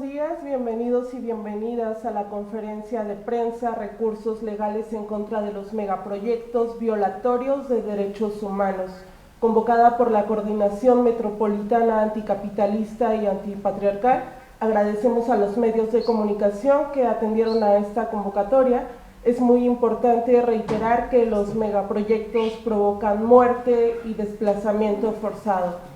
buenos días, bienvenidos y bienvenidas a la conferencia de prensa Recursos legales en contra de los megaproyectos violatorios de derechos humanos, convocada por la Coordinación Metropolitana Anticapitalista y Antipatriarcal. Agradecemos a los medios de comunicación que atendieron a esta convocatoria. Es muy importante reiterar que los megaproyectos provocan muerte y desplazamiento forzado.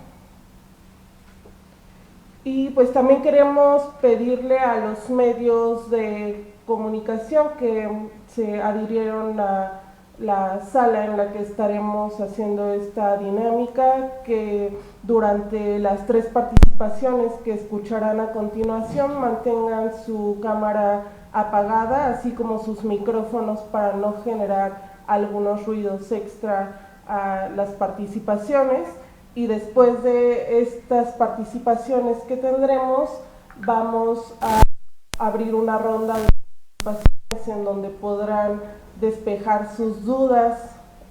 Y pues también queremos pedirle a los medios de comunicación que se adhirieron a la sala en la que estaremos haciendo esta dinámica, que durante las 3 participaciones que escucharán a continuación mantengan su cámara apagada, así como sus micrófonos, para no generar algunos ruidos extra a las participaciones. Y después de estas participaciones que tendremos, vamos a abrir una ronda de participaciones en donde podrán despejar sus dudas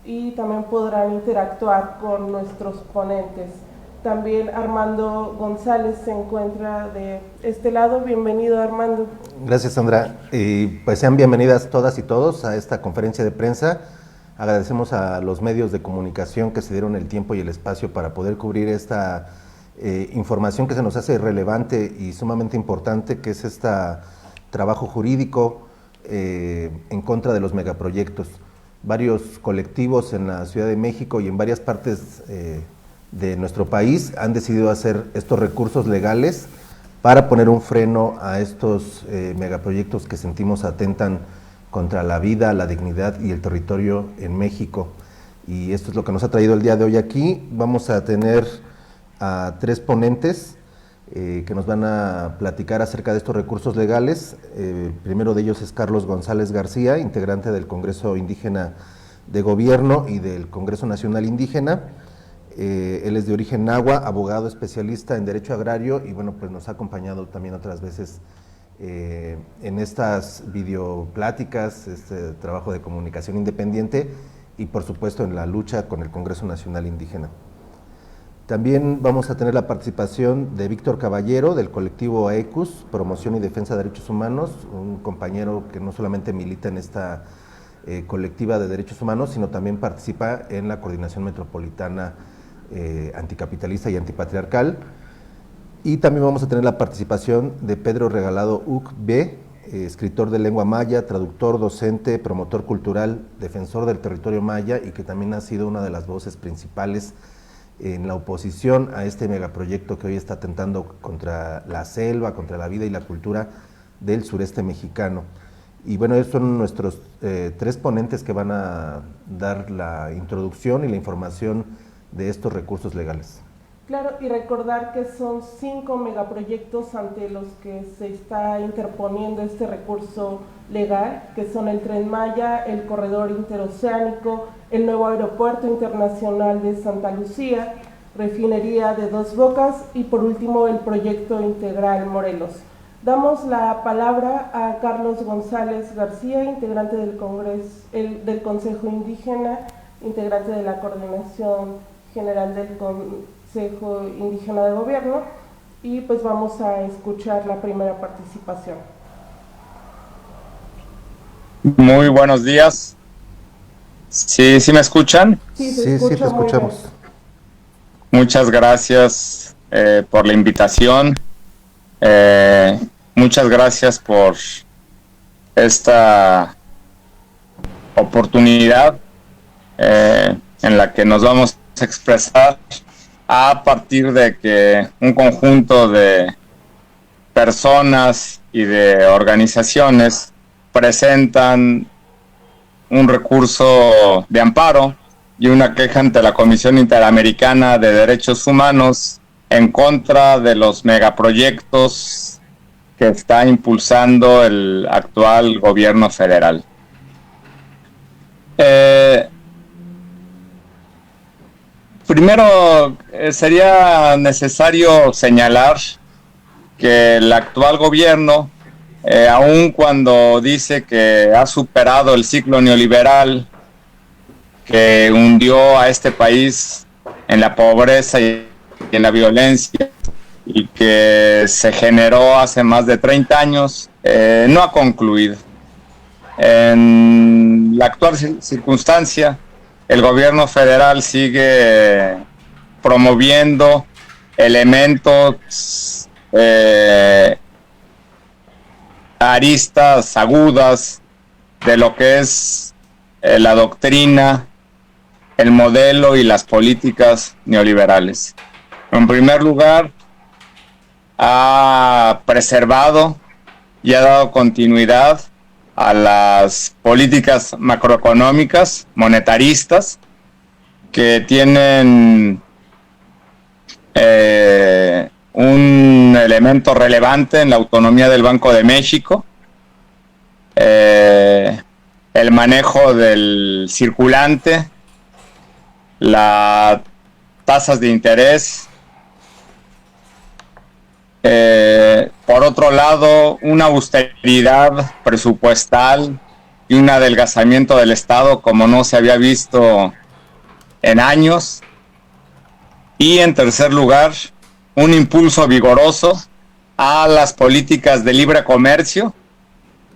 y también podrán interactuar con nuestros ponentes. También Armando González se encuentra de este lado. Bienvenido, Armando. Gracias, Sandra. Pues sean bienvenidas todas y todos a esta conferencia de prensa. Agradecemos a los medios de comunicación que se dieron el tiempo y el espacio para poder cubrir esta información que se nos hace relevante y sumamente importante, que es este trabajo jurídico en contra de los megaproyectos. Varios colectivos en la Ciudad de México y en varias partes de nuestro país han decidido hacer estos recursos legales para poner un freno a estos megaproyectos que sentimos atentan contra la vida, la dignidad y el territorio en México. Y esto es lo que nos ha traído el día de hoy aquí. Vamos a tener a 3 ponentes que nos van a platicar acerca de estos recursos legales. El primero de ellos es Carlos González García, integrante del Congreso Indígena de Gobierno y del Congreso Nacional Indígena. Él es de origen nahua, abogado especialista en Derecho Agrario y bueno, pues nos ha acompañado también otras veces en estas videopláticas, este trabajo de comunicación independiente y por supuesto en la lucha con el Congreso Nacional Indígena. También vamos a tener la participación de Víctor Caballero del colectivo AECUS, Promoción y Defensa de Derechos Humanos, un compañero que no solamente milita en esta colectiva de derechos humanos, sino también participa en la Coordinación Metropolitana Anticapitalista y Antipatriarcal. Y también vamos a tener la participación de Pedro Regalado Ucb, escritor de lengua maya, traductor, docente, promotor cultural, defensor del territorio maya y que también ha sido una de las voces principales en la oposición a este megaproyecto que hoy está atentando contra la selva, contra la vida y la cultura del sureste mexicano. Y bueno, esos son nuestros 3 ponentes que van a dar la introducción y la información de estos recursos legales. Claro, y recordar que son 5 megaproyectos ante los que se está interponiendo este recurso legal, que son el Tren Maya, el Corredor Interoceánico, el nuevo Aeropuerto Internacional de Santa Lucía, Refinería de Dos Bocas y por último el Proyecto Integral Morelos. Damos la palabra a Carlos González García, integrante del Consejo Indígena, integrante de la Coordinación General del Consejo Indígena de Gobierno, y pues vamos a escuchar la primera participación. Muy buenos días. ¿Sí me escuchan? Sí, te escuchamos. Muchas gracias por la invitación. Muchas gracias por esta oportunidad en la que nos vamos a expresar a partir de que un conjunto de personas y de organizaciones presentan un recurso de amparo y una queja ante la Comisión Interamericana de Derechos Humanos en contra de los megaproyectos que está impulsando el actual gobierno federal. Primero, sería necesario señalar que el actual gobierno, aun cuando dice que ha superado el ciclo neoliberal que hundió a este país en la pobreza y en la violencia, y que se generó hace más de 30 años, no ha concluido. En la actual circunstancia, el gobierno federal sigue promoviendo elementos, aristas agudas de lo que es la doctrina, el modelo y las políticas neoliberales. En primer lugar, ha preservado y ha dado continuidad a las políticas macroeconómicas, monetaristas, que tienen un elemento relevante en la autonomía del Banco de México, el manejo del circulante, las tasas de interés. Por otro lado, una austeridad presupuestal y un adelgazamiento del Estado como no se había visto en años. Y en tercer lugar, un impulso vigoroso a las políticas de libre comercio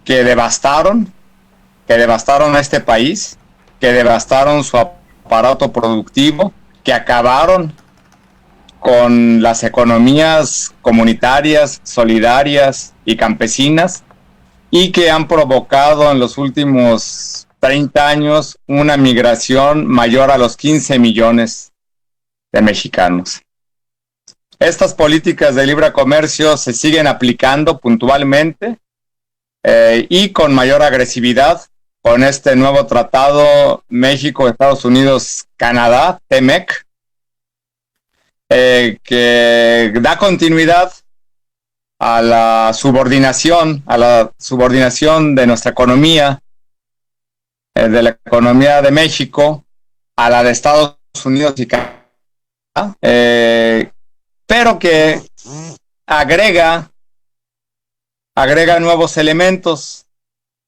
que devastaron a este país, que devastaron su aparato productivo, que acabaron con las economías comunitarias, solidarias y campesinas, y que han provocado en los últimos 30 años una migración mayor a los 15 millones de mexicanos. Estas políticas de libre comercio se siguen aplicando puntualmente y con mayor agresividad con este nuevo tratado México-Estados Unidos-Canadá, TEMEC, que da continuidad a la subordinación de nuestra economía, de la economía de México, a la de Estados Unidos y Canadá, pero que agrega nuevos elementos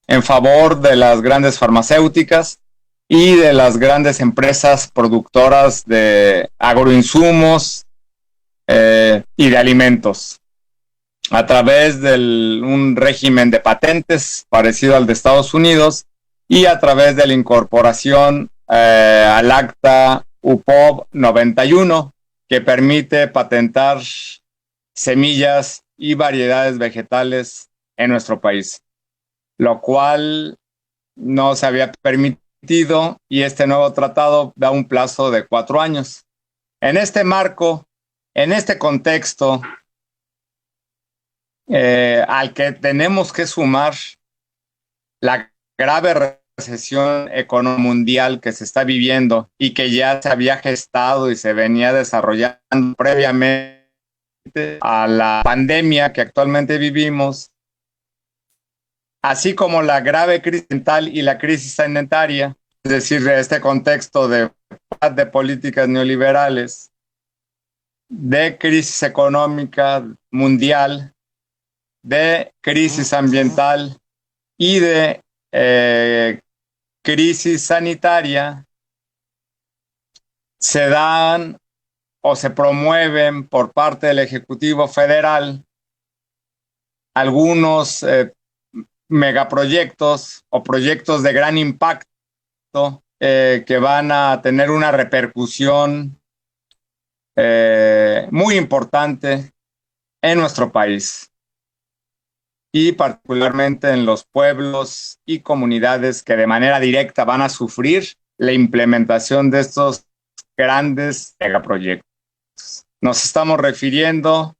en favor de las grandes farmacéuticas y de las grandes empresas productoras de agroinsumos y de alimentos, a través de un régimen de patentes parecido al de Estados Unidos y a través de la incorporación al Acta UPOV 91, que permite patentar semillas y variedades vegetales en nuestro país, lo cual no se había permitido, y este nuevo tratado da un plazo de 4 años. En este marco, en este contexto, al que tenemos que sumar la grave recesión económica mundial que se está viviendo y que ya se había gestado y se venía desarrollando previamente a la pandemia que actualmente vivimos, así como la grave crisis ambiental y la crisis sanitaria, es decir, este contexto de políticas neoliberales, de crisis económica mundial, de crisis ambiental y de crisis sanitaria, se dan o se promueven por parte del Ejecutivo Federal algunos megaproyectos o proyectos de gran impacto que van a tener una repercusión muy importante en nuestro país, y particularmente en los pueblos y comunidades que de manera directa van a sufrir la implementación de estos grandes megaproyectos. Nos estamos refiriendo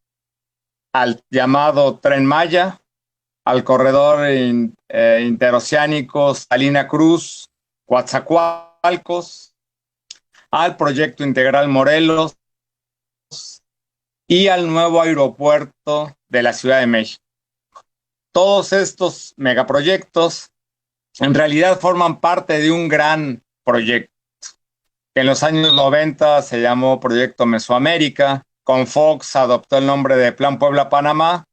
al llamado Tren Maya, al corredor interoceánico Salina Cruz, Coatzacoalcos, al proyecto integral Morelos y al nuevo aeropuerto de la Ciudad de México. Todos estos megaproyectos en realidad forman parte de un gran proyecto que en los años 90 se llamó Proyecto Mesoamérica. Con Fox adoptó el nombre de Plan Puebla-Panamá,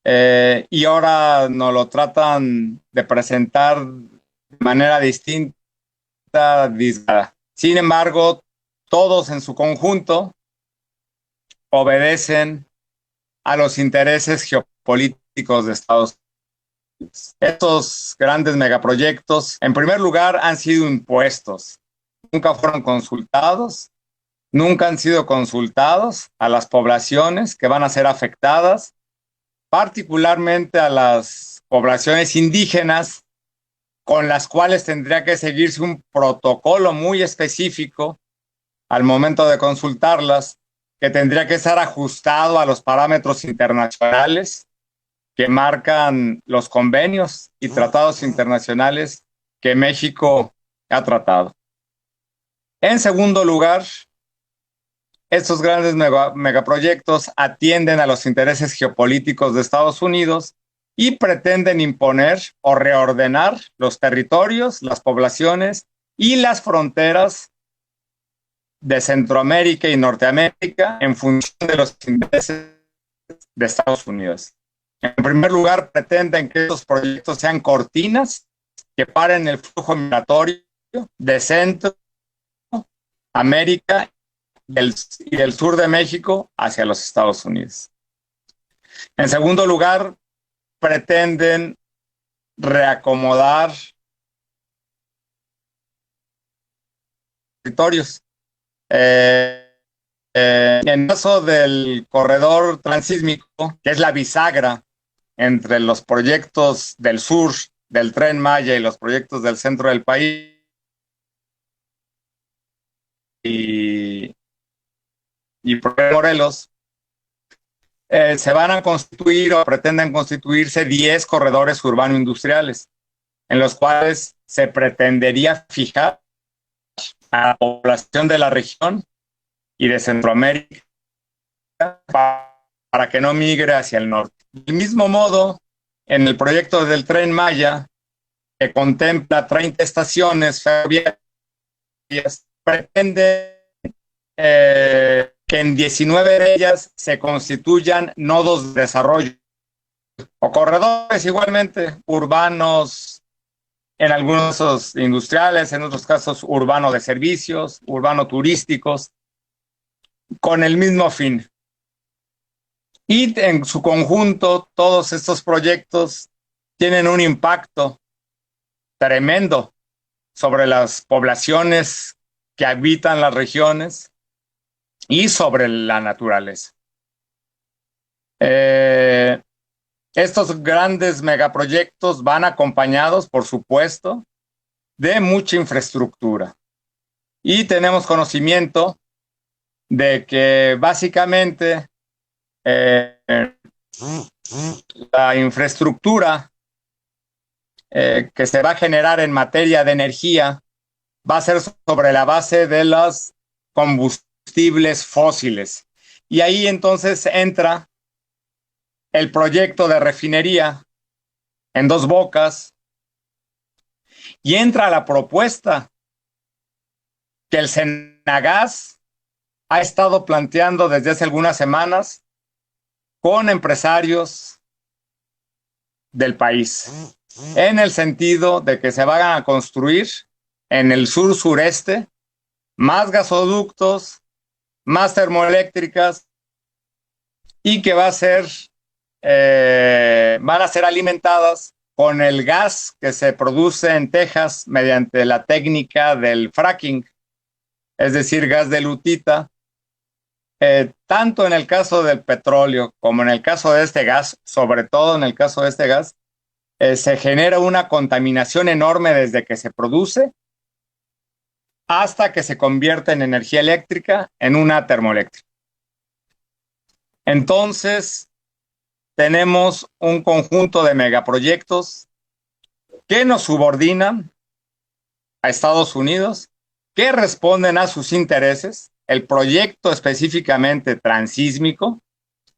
y ahora nos lo tratan de presentar de manera distinta. Sin embargo, todos en su conjunto obedecen a los intereses geopolíticos de Estados Unidos. Estos grandes megaproyectos, en primer lugar, han sido impuestos. Nunca fueron consultados, nunca han sido consultados a las poblaciones que van a ser afectadas, particularmente a las poblaciones indígenas, con las cuales tendría que seguirse un protocolo muy específico al momento de consultarlas, que tendría que estar ajustado a los parámetros internacionales que marcan los convenios y tratados internacionales que México ha tratado. En segundo lugar, estos grandes megaproyectos atienden a los intereses geopolíticos de Estados Unidos y pretenden imponer o reordenar los territorios, las poblaciones y las fronteras de Centroamérica y Norteamérica en función de los intereses de Estados Unidos. En primer lugar, pretenden que estos proyectos sean cortinas que paren el flujo migratorio de Centroamérica y del sur de México hacia los Estados Unidos. En segundo lugar, pretenden reacomodar territorios. En el caso del corredor transísmico, que es la bisagra entre los proyectos del sur del Tren Maya y los proyectos del centro del país, y Morelos, se van a constituir o pretenden constituirse 10 corredores urbano-industriales, en los cuales se pretendería fijar a la población de la región y de Centroamérica para que no migre hacia el norte. Del mismo modo, en el proyecto del Tren Maya, que contempla 30 estaciones ferroviarias, pretende que en 19 de ellas se constituyan nodos de desarrollo o corredores igualmente urbanos, en algunos casos industriales, en otros casos urbano de servicios, urbano turísticos, con el mismo fin. Y en su conjunto, todos estos proyectos tienen un impacto tremendo sobre las poblaciones que habitan las regiones y sobre la naturaleza. Estos grandes megaproyectos van acompañados, por supuesto, de mucha infraestructura. Y tenemos conocimiento de que básicamente la infraestructura que se va a generar en materia de energía va a ser sobre la base de los combustibles fósiles. Y ahí entonces entra el proyecto de refinería en Dos Bocas y entra la propuesta que el Senagas ha estado planteando desde hace algunas semanas con empresarios del país, en el sentido de que se van a construir en el sur-sureste más gasoductos, más termoeléctricas, y que van a ser alimentadas con el gas que se produce en Texas mediante la técnica del fracking, es decir, gas de lutita. Tanto en el caso del petróleo como en el caso de este gas, sobre todo en el caso de este gas, se genera una contaminación enorme desde que se produce hasta que se convierte en energía eléctrica en una termoeléctrica. Entonces, tenemos un conjunto de megaproyectos que nos subordinan a Estados Unidos, que responden a sus intereses. El proyecto específicamente transísmico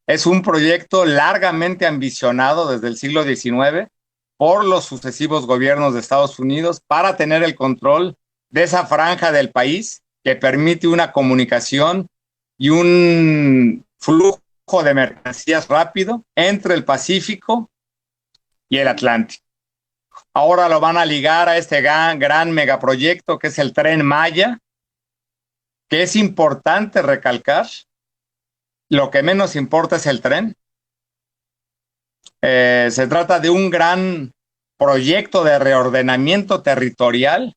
es un proyecto largamente ambicionado desde el siglo XIX por los sucesivos gobiernos de Estados Unidos para tener el control de esa franja del país que permite una comunicación y un flujo de mercancías rápido entre el Pacífico y el Atlántico. Ahora lo van a ligar a este gran megaproyecto que es el Tren Maya, que es importante recalcar. Lo que menos importa es el tren, Se trata de un gran proyecto de reordenamiento territorial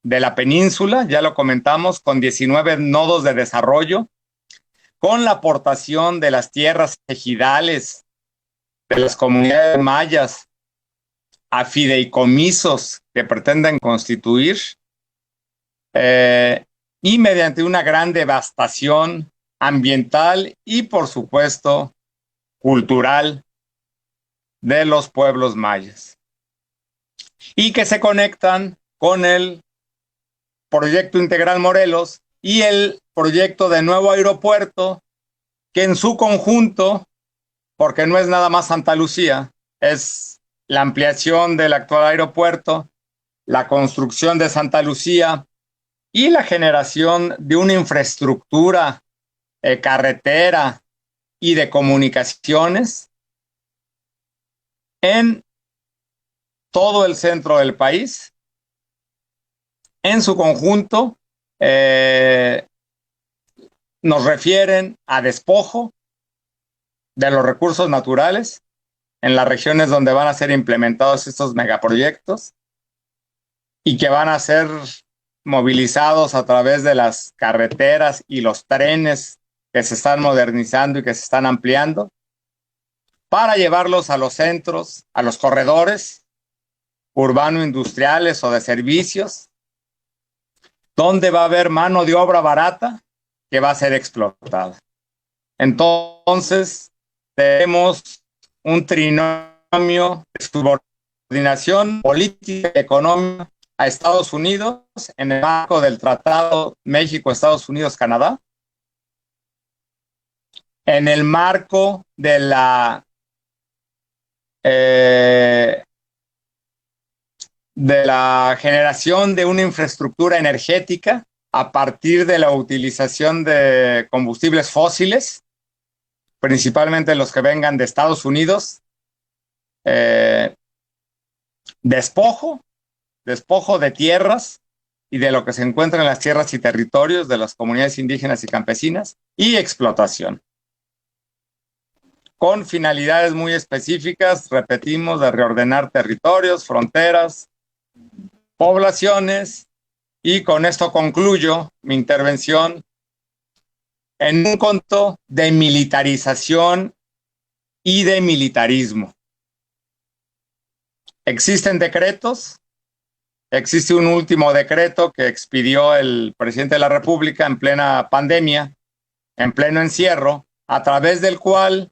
de la península, ya lo comentamos, con 19 nodos de desarrollo, con la aportación de las tierras ejidales, de las comunidades mayas, a fideicomisos que pretenden constituir, y mediante una gran devastación ambiental y, por supuesto, cultural de los pueblos mayas, y que se conectan con el Proyecto Integral Morelos y el proyecto de nuevo aeropuerto, que en su conjunto, porque no es nada más Santa Lucía, es la ampliación del actual aeropuerto, la construcción de Santa Lucía y la generación de una infraestructura carretera y de comunicaciones en todo el centro del país. En su conjunto, nos refieren a despojo de los recursos naturales en las regiones donde van a ser implementados estos megaproyectos y que van a ser movilizados a través de las carreteras y los trenes que se están modernizando y que se están ampliando, para llevarlos a los centros, a los corredores urbano-industriales o de servicios, donde va a haber mano de obra barata que va a ser explotada. Entonces, tenemos un trinomio de subordinación política y económica a Estados Unidos en el marco del Tratado México-Estados Unidos-Canadá, en el marco de la generación de una infraestructura energética a partir de la utilización de combustibles fósiles, principalmente los que vengan de Estados Unidos, despojo de tierras y de lo que se encuentra en las tierras y territorios de las comunidades indígenas y campesinas, y explotación, con finalidades muy específicas, repetimos, de reordenar territorios, fronteras, poblaciones, y con esto concluyo mi intervención, en un contexto de militarización y de militarismo. Existen decretos, existe un último decreto que expidió el presidente de la República en plena pandemia, en pleno encierro, a través del cual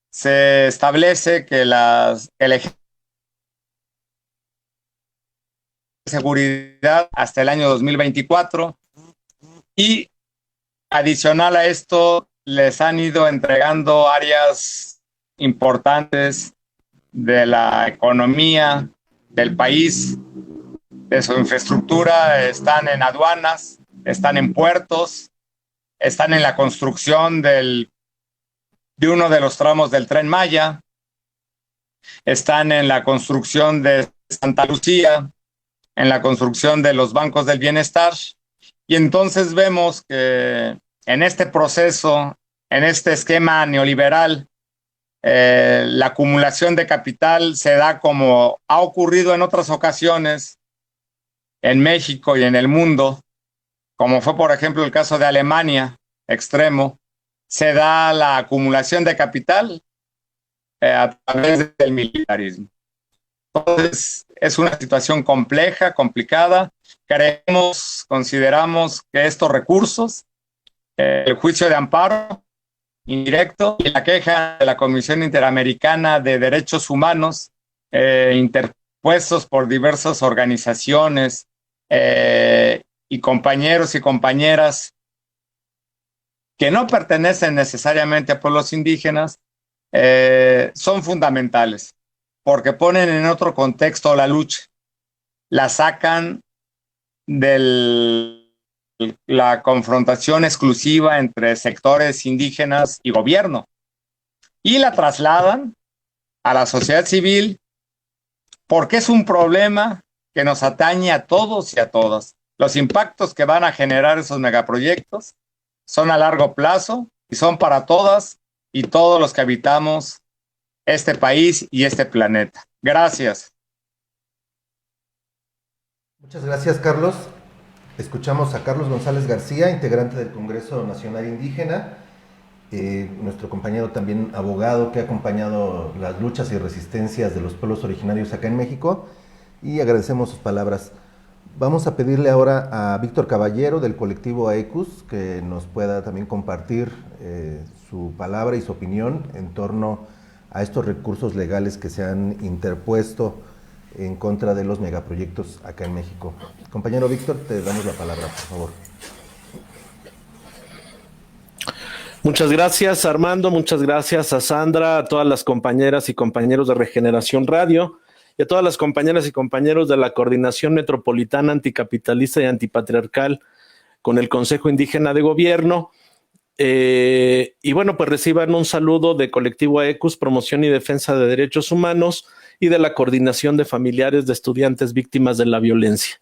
se establece que el ejército de seguridad hasta el año 2024, y adicional a esto les han ido entregando áreas importantes de la economía del país, de su infraestructura. Están en aduanas, están en puertos, están en la construcción de uno de los tramos del Tren Maya, están en la construcción de Santa Lucía, en la construcción de los bancos del bienestar. Y entonces vemos que en este proceso, en este esquema neoliberal, la acumulación de capital se da como ha ocurrido en otras ocasiones en México y en el mundo, como fue por ejemplo el caso de Alemania, extremo. Se da la acumulación de capital a través del militarismo. Entonces, es una situación compleja, complicada. Consideramos que estos recursos, el juicio de amparo indirecto y la queja de la Comisión Interamericana de Derechos Humanos, interpuestos por diversas organizaciones y compañeros y compañeras que no pertenecen necesariamente a pueblos indígenas, son fundamentales, porque ponen en otro contexto la lucha, la sacan de la confrontación exclusiva entre sectores indígenas y gobierno, y la trasladan a la sociedad civil, porque es un problema que nos atañe a todos y a todas. Los impactos que van a generar esos megaproyectos son a largo plazo y son para todas y todos los que habitamos este país y este planeta. Gracias. Muchas gracias, Carlos. Escuchamos a Carlos González García, integrante del Congreso Nacional Indígena, nuestro compañero también abogado que ha acompañado las luchas y resistencias de los pueblos originarios acá en México, y agradecemos sus palabras. Vamos a pedirle ahora a Víctor Caballero del colectivo AECUS que nos pueda también compartir su palabra y su opinión en torno a estos recursos legales que se han interpuesto en contra de los megaproyectos acá en México. Compañero Víctor, te damos la palabra, por favor. Muchas gracias, Armando, muchas gracias a Sandra, a todas las compañeras y compañeros de Regeneración Radio y a todas las compañeras y compañeros de la Coordinación Metropolitana Anticapitalista y Antipatriarcal con el Consejo Indígena de Gobierno. Y bueno, pues reciban un saludo de Colectivo AECUS, Promoción y Defensa de Derechos Humanos, y de la Coordinación de Familiares de Estudiantes Víctimas de la Violencia.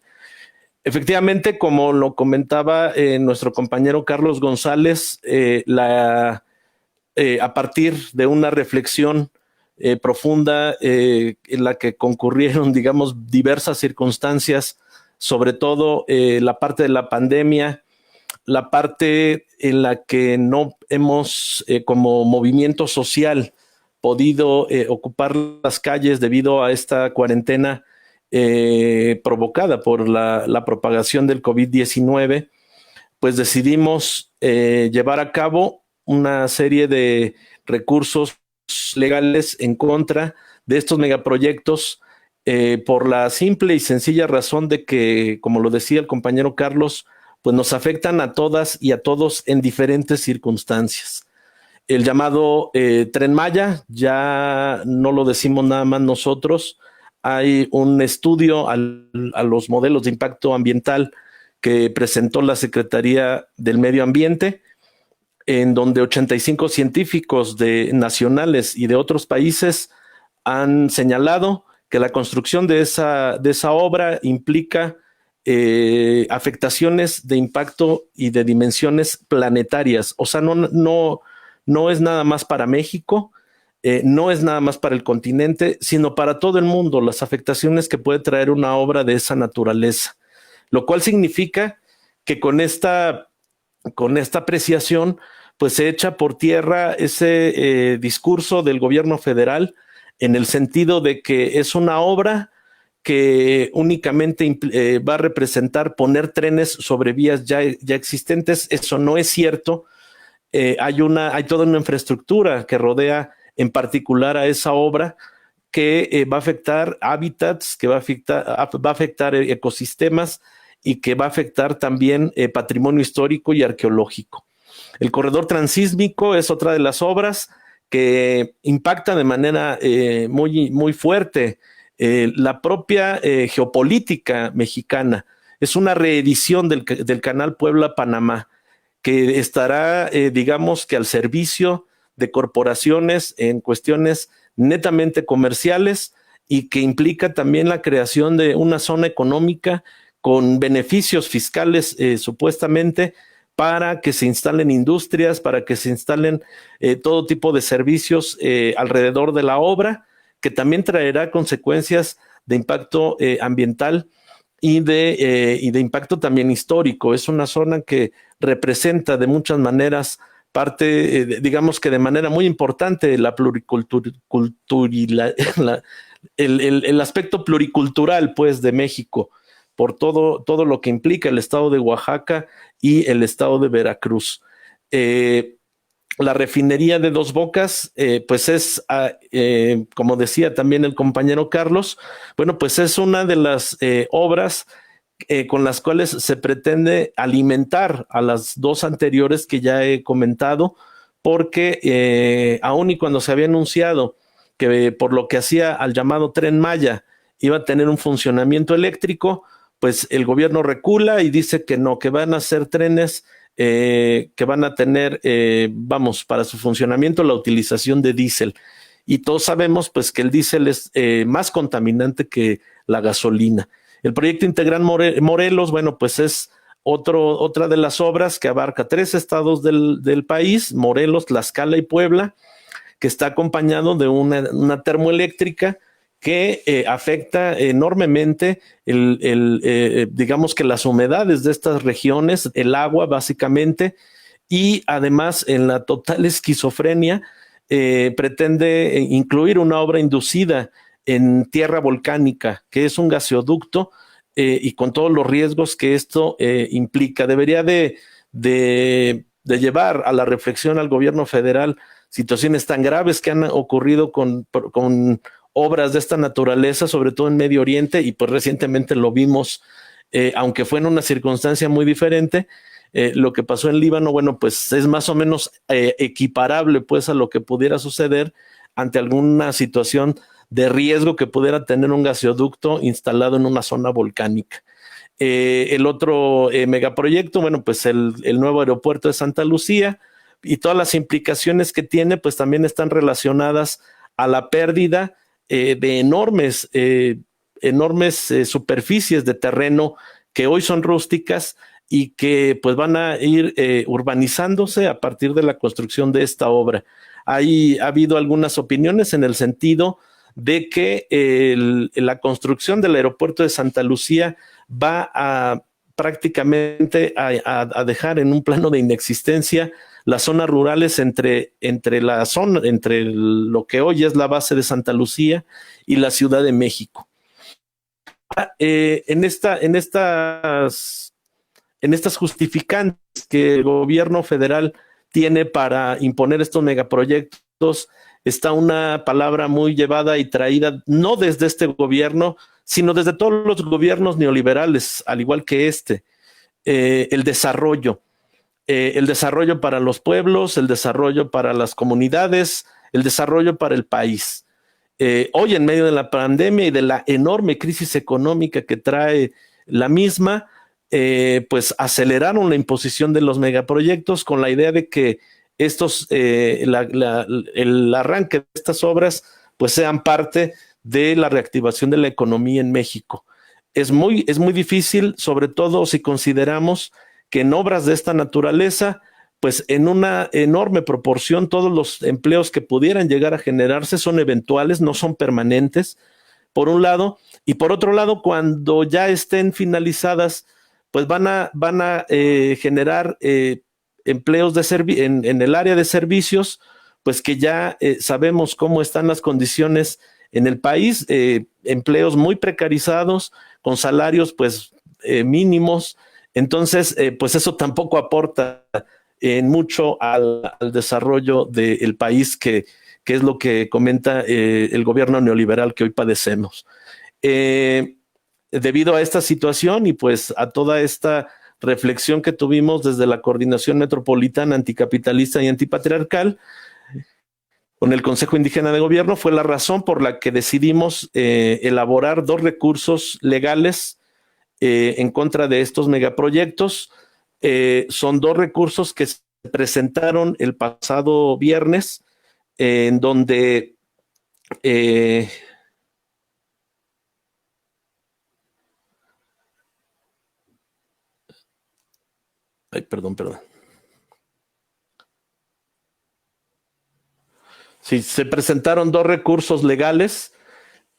Efectivamente, como lo comentaba nuestro compañero Carlos González, a partir de una reflexión profunda en la que concurrieron, digamos, diversas circunstancias, sobre todo la parte de la pandemia, la parte en la que no hemos, como movimiento social, podido ocupar las calles debido a esta cuarentena provocada por la propagación del COVID-19, pues decidimos llevar a cabo una serie de recursos legales en contra de estos megaproyectos por la simple y sencilla razón de que, como lo decía el compañero Carlos, pues nos afectan a todas y a todos en diferentes circunstancias. El llamado Tren Maya, ya no lo decimos nada más nosotros, hay un estudio a los modelos de impacto ambiental que presentó la Secretaría del Medio Ambiente, en donde 85 científicos nacionales y de otros países han señalado que la construcción de esa obra implica afectaciones de impacto y de dimensiones planetarias. O sea, no es nada más para México, no es nada más para el continente, sino para todo el mundo, las afectaciones que puede traer una obra de esa naturaleza. Lo cual significa que con esta apreciación, pues se echa por tierra ese discurso del gobierno federal en el sentido de que es una obra que únicamente va a representar poner trenes sobre vías ya existentes. Eso no es cierto. Hay toda una infraestructura que rodea en particular a esa obra que va a afectar hábitats, que va a afectar ecosistemas y que va a afectar también patrimonio histórico y arqueológico. El corredor transísmico es otra de las obras que impacta de manera muy, muy fuerte la propia geopolítica mexicana. Es una reedición del canal Puebla-Panamá que estará, digamos que al servicio de corporaciones en cuestiones netamente comerciales y que implica también la creación de una zona económica con beneficios fiscales supuestamente para que se instalen industrias, para que se instalen todo tipo de servicios alrededor de la obra, que también traerá consecuencias de impacto ambiental y de impacto también histórico. Es una zona que representa de muchas maneras parte, digamos que de manera muy importante, la el aspecto pluricultural, pues, de México, por todo lo que implica el estado de Oaxaca y el estado de Veracruz. La refinería de Dos Bocas, pues es, como decía también el compañero Carlos, bueno, pues es una de las obras con las cuales se pretende alimentar a las dos anteriores que ya he comentado, porque aun y cuando se había anunciado que por lo que hacía al llamado Tren Maya iba a tener un funcionamiento eléctrico, pues el gobierno recula y dice que no, que van a ser trenes que van a tener, para su funcionamiento la utilización de diésel. Y todos sabemos pues que el diésel es más contaminante que la gasolina. El proyecto Integral Morelos, bueno, pues es otra de las obras que abarca 3 estados del país, Morelos, Tlaxcala y Puebla, que está acompañado de una termoeléctrica que afecta enormemente digamos que las humedades de estas regiones, el agua básicamente, y además en la total esquizofrenia pretende incluir una obra inducida en tierra volcánica, que es un gaseoducto y con todos los riesgos que esto implica. Debería de llevar a la reflexión al gobierno federal situaciones tan graves que han ocurrido con obras de esta naturaleza, sobre todo en Medio Oriente, y pues recientemente lo vimos, aunque fue en una circunstancia muy diferente. Lo que pasó en Líbano, bueno, pues es más o menos equiparable pues a lo que pudiera suceder ante alguna situación de riesgo que pudiera tener un gaseoducto instalado en una zona volcánica. El otro megaproyecto, bueno, pues el nuevo aeropuerto de Santa Lucía y todas las implicaciones que tiene, pues también están relacionadas a la pérdida de enormes superficies de terreno que hoy son rústicas y que pues van a ir urbanizándose a partir de la construcción de esta obra. Ha habido algunas opiniones en el sentido de que la construcción del aeropuerto de Santa Lucía va a prácticamente a dejar en un plano de inexistencia las zonas rurales entre lo que hoy es la base de Santa Lucía y la Ciudad de México. En estas justificantes que el gobierno federal tiene para imponer estos megaproyectos está una palabra muy llevada y traída no desde este gobierno, sino desde todos los gobiernos neoliberales, al igual que el desarrollo. El desarrollo para los pueblos, el desarrollo para las comunidades, el desarrollo para el país. Hoy, en medio de la pandemia y de la enorme crisis económica que trae la misma, pues aceleraron la imposición de los megaproyectos con la idea de que el arranque de estas obras pues sean parte de la reactivación de la economía en México. Es muy difícil, sobre todo si consideramos que en obras de esta naturaleza, pues en una enorme proporción todos los empleos que pudieran llegar a generarse son eventuales, no son permanentes, por un lado, y por otro lado, cuando ya estén finalizadas, pues van a generar empleos en el área de servicios, pues que ya sabemos cómo están las condiciones en el país, empleos muy precarizados, con salarios pues mínimos. Entonces, pues eso tampoco aporta mucho al desarrollo del país, que es lo que comenta el gobierno neoliberal que hoy padecemos. Debido a esta situación y pues a toda esta reflexión que tuvimos desde la Coordinación Metropolitana Anticapitalista y Antipatriarcal, con el Consejo Indígena de Gobierno, fue la razón por la que decidimos elaborar 2 recursos legales en contra de estos megaproyectos. Son 2 recursos que se presentaron el pasado viernes, en donde perdón. Sí, se presentaron 2 recursos legales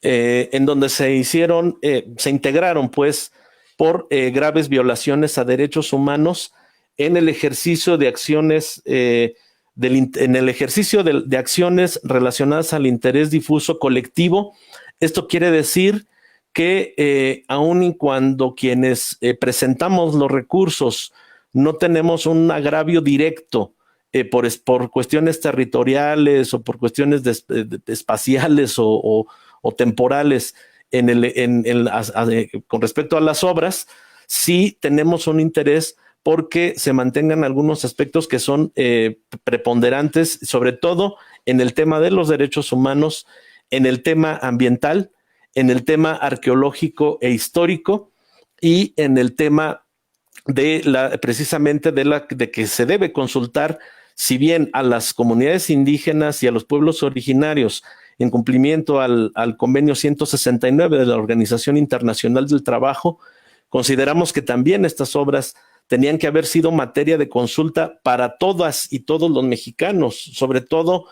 en donde se integraron pues por graves violaciones a derechos humanos en el ejercicio de acciones de acciones relacionadas al interés difuso colectivo. Esto quiere decir que aun y cuando quienes presentamos los recursos no tenemos un agravio directo por cuestiones territoriales o por cuestiones espaciales o temporales con respecto a las obras, sí tenemos un interés porque se mantengan algunos aspectos que son preponderantes, sobre todo en el tema de los derechos humanos, en el tema ambiental, en el tema arqueológico e histórico y en el tema precisamente de que se debe consultar, si bien a las comunidades indígenas y a los pueblos originarios, en cumplimiento al convenio 169 de la Organización Internacional del Trabajo, consideramos que también estas obras tenían que haber sido materia de consulta para todas y todos los mexicanos, sobre todo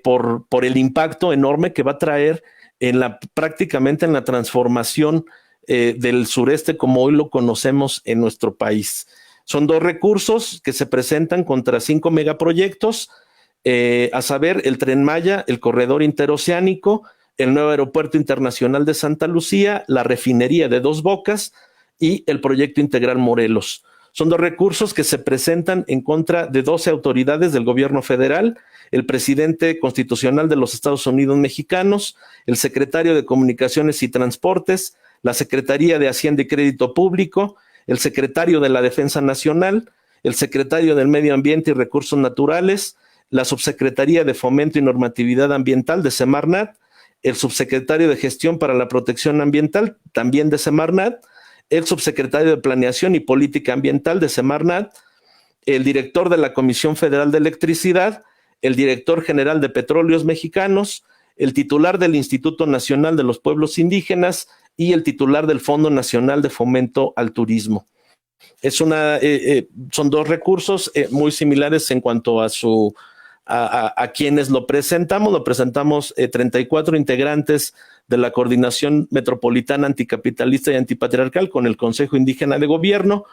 por el impacto enorme que va a traer prácticamente en la transformación del sureste como hoy lo conocemos en nuestro país. Son 2 recursos que se presentan contra 5 megaproyectos, a saber, el Tren Maya, el Corredor Interoceánico, el nuevo Aeropuerto Internacional de Santa Lucía, la refinería de Dos Bocas y el Proyecto Integral Morelos. Son 2 recursos que se presentan en contra de 12 autoridades del gobierno federal, el presidente constitucional de los Estados Unidos mexicanos, el secretario de Comunicaciones y Transportes, la Secretaría de Hacienda y Crédito Público, el secretario de la Defensa Nacional, el secretario del Medio Ambiente y Recursos Naturales, la Subsecretaría de Fomento y Normatividad Ambiental de Semarnat, el subsecretario de Gestión para la Protección Ambiental, también de Semarnat, el subsecretario de Planeación y Política Ambiental de Semarnat, el director de la Comisión Federal de Electricidad, el director general de Petróleos Mexicanos, el titular del Instituto Nacional de los Pueblos Indígenas y el titular del Fondo Nacional de Fomento al Turismo. Son 2 recursos muy similares en cuanto a quienes lo presentamos. Lo presentamos 34 integrantes de la Coordinación Metropolitana Anticapitalista y Antipatriarcal con el Consejo Indígena de Gobierno.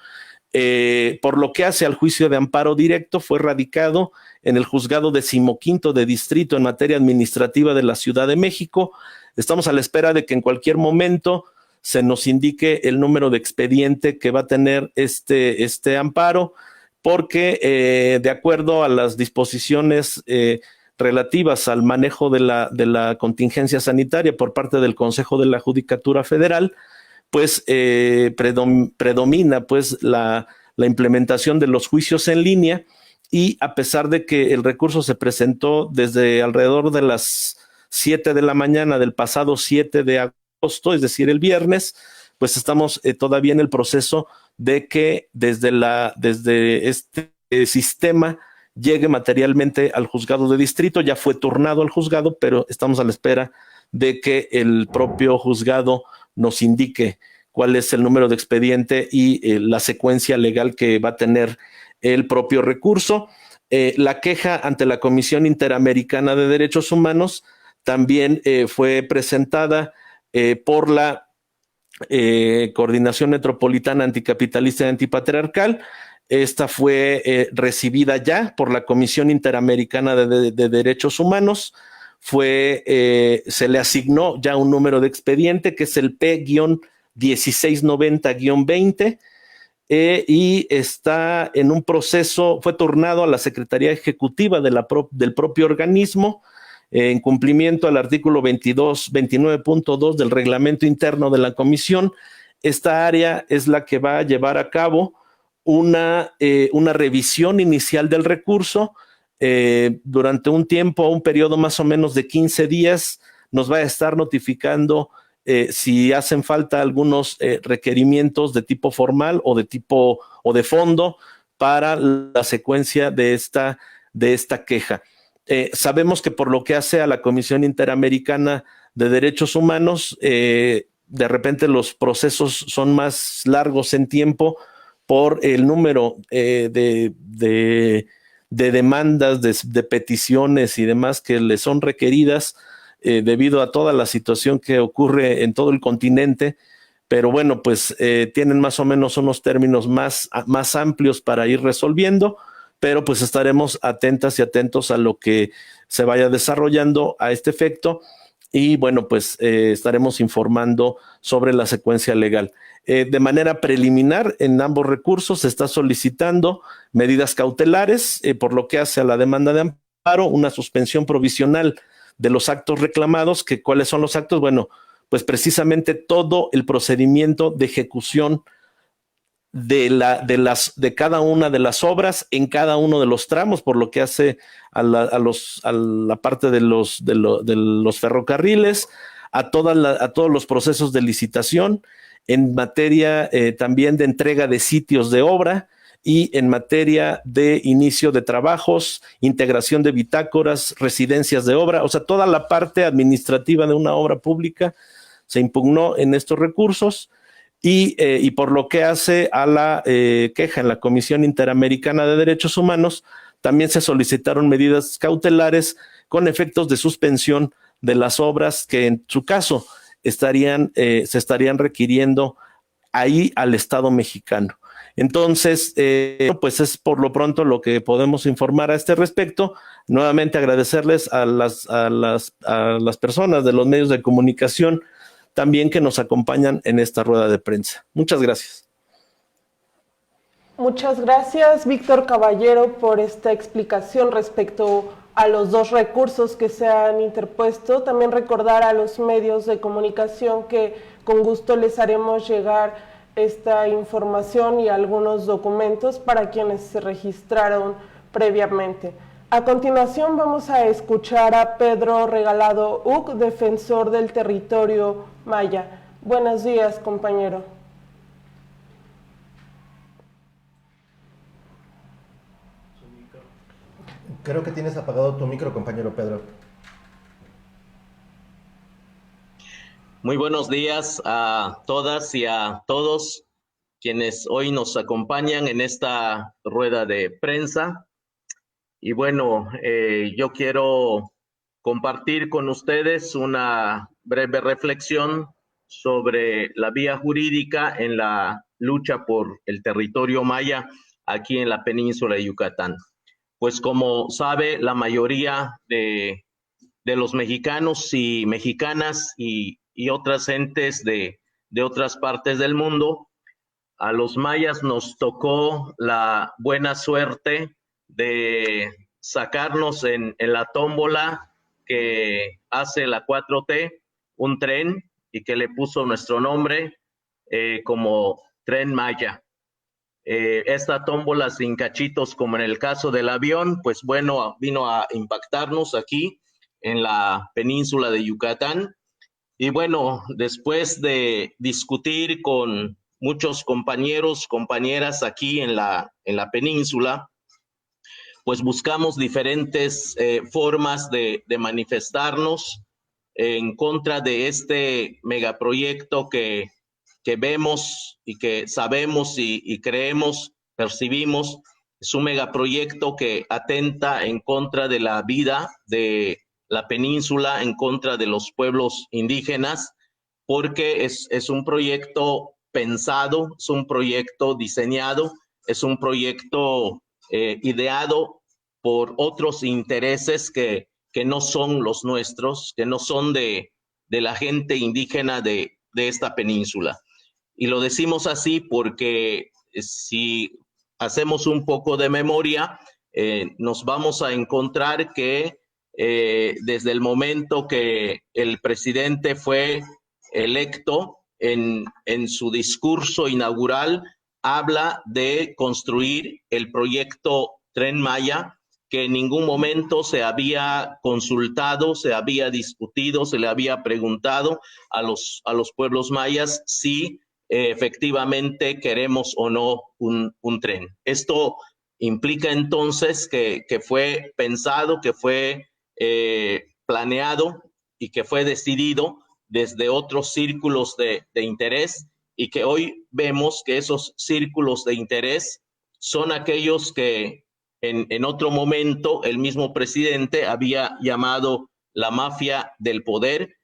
Por lo que hace al juicio de amparo directo, fue radicado en el juzgado 15º de distrito en materia administrativa de la Ciudad de México. Estamos a la espera de que en cualquier momento se nos indique el número de expediente que va a tener este amparo, porque de acuerdo a las disposiciones relativas al manejo de la contingencia sanitaria por parte del Consejo de la Judicatura Federal, pues predomina pues la implementación de los juicios en línea, y a pesar de que el recurso se presentó desde alrededor de las 7 de la mañana del pasado 7 de agosto, es decir, el viernes, pues estamos todavía en el proceso de que desde este sistema llegue materialmente al juzgado de distrito. Ya fue turnado al juzgado, pero estamos a la espera de que el propio juzgado nos indique cuál es el número de expediente y la secuencia legal que va a tener el propio recurso. La queja ante la Comisión Interamericana de Derechos Humanos también fue presentada por la Coordinación Metropolitana Anticapitalista y Antipatriarcal. Esta fue recibida ya por la Comisión Interamericana de Derechos Humanos. Se le asignó ya un número de expediente que es el P-1690-20 y está en un proceso, fue turnado a la Secretaría Ejecutiva del propio organismo en cumplimiento al artículo 29.2 del reglamento interno de la comisión. Esta área es la que va a llevar a cabo una revisión inicial del recurso. Durante un periodo más o menos de 15 días, nos va a estar notificando si hacen falta algunos requerimientos de tipo formal o de fondo para la secuencia de esta queja. Sabemos que por lo que hace a la Comisión Interamericana de Derechos Humanos, de repente los procesos son más largos en tiempo por el número de demandas, de peticiones y demás que le son requeridas debido a toda la situación que ocurre en todo el continente. Pero bueno, pues tienen más o menos unos términos más amplios para ir resolviendo, pero pues estaremos atentas y atentos a lo que se vaya desarrollando a este efecto, y bueno, pues estaremos informando sobre la secuencia legal. De manera preliminar, en ambos recursos se está solicitando medidas cautelares, por lo que hace a la demanda de amparo, una suspensión provisional de los actos reclamados. ¿Cuáles son los actos? Bueno, pues precisamente todo el procedimiento de ejecución de cada una de las obras en cada uno de los tramos, por lo que hace a la parte de los ferrocarriles, a todos los procesos de licitación, en materia también de entrega de sitios de obra y en materia de inicio de trabajos, integración de bitácoras, residencias de obra. O sea, toda la parte administrativa de una obra pública se impugnó en estos recursos. Y por lo que hace a la queja en la Comisión Interamericana de Derechos Humanos, también se solicitaron medidas cautelares con efectos de suspensión de las obras que en su caso se estarían requiriendo ahí al Estado mexicano. Entonces, pues es por lo pronto lo que podemos informar a este respecto. Nuevamente agradecerles a las personas de los medios de comunicación también que nos acompañan en esta rueda de prensa. Muchas gracias. Muchas gracias, Víctor Caballero, por esta explicación respecto a los dos recursos que se han interpuesto. También recordar a los medios de comunicación que con gusto les haremos llegar esta información y algunos documentos para quienes se registraron previamente. A continuación vamos a escuchar a Pedro Regalado Uc, defensor del territorio maya. Buenos días, compañero. Creo que tienes apagado tu micro, compañero Pedro. Muy buenos días a todas y a todos quienes hoy nos acompañan en esta rueda de prensa. Y bueno, yo quiero compartir con ustedes una breve reflexión sobre la vía jurídica en la lucha por el territorio maya aquí en la península de Yucatán. Pues como sabe, la mayoría de los mexicanos y mexicanas y otras gentes de otras partes del mundo, a los mayas nos tocó la buena suerte de sacarnos en la tómbola que hace la 4T, un tren, y que le puso nuestro nombre como Tren Maya. Esta tómbola sin cachitos, como en el caso del avión, pues bueno, vino a impactarnos aquí en la península de Yucatán. Y bueno, después de discutir con muchos compañeros, compañeras aquí en la península, pues buscamos diferentes formas de manifestarnos en contra de este megaproyecto que vemos y que sabemos y creemos, percibimos. Es un megaproyecto que atenta en contra de la vida de la península, en contra de los pueblos indígenas, porque es un proyecto pensado, es un proyecto diseñado, es un proyecto ideado por otros intereses que no son los nuestros, que no son de la gente indígena de esta península. Y lo decimos así porque si hacemos un poco de memoria, nos vamos a encontrar que desde el momento que el presidente fue electo, en su discurso inaugural, habla de construir el proyecto Tren Maya, que en ningún momento se había consultado, se había discutido, se le había preguntado a los pueblos mayas si efectivamente queremos o no un tren. Esto implica entonces que fue pensado, que fue planeado y que fue decidido desde otros círculos de interés, y que hoy vemos que esos círculos de interés son aquellos que en otro momento el mismo presidente había llamado la mafia del poder,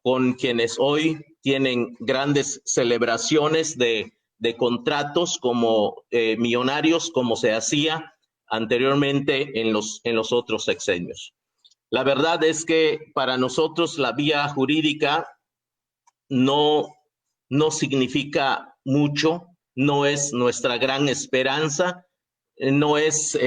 con quienes hoy tienen grandes celebraciones de contratos como millonarios, como se hacía anteriormente en los otros sexenios. La verdad es que para nosotros la vía jurídica no significa mucho, no es nuestra gran esperanza, no es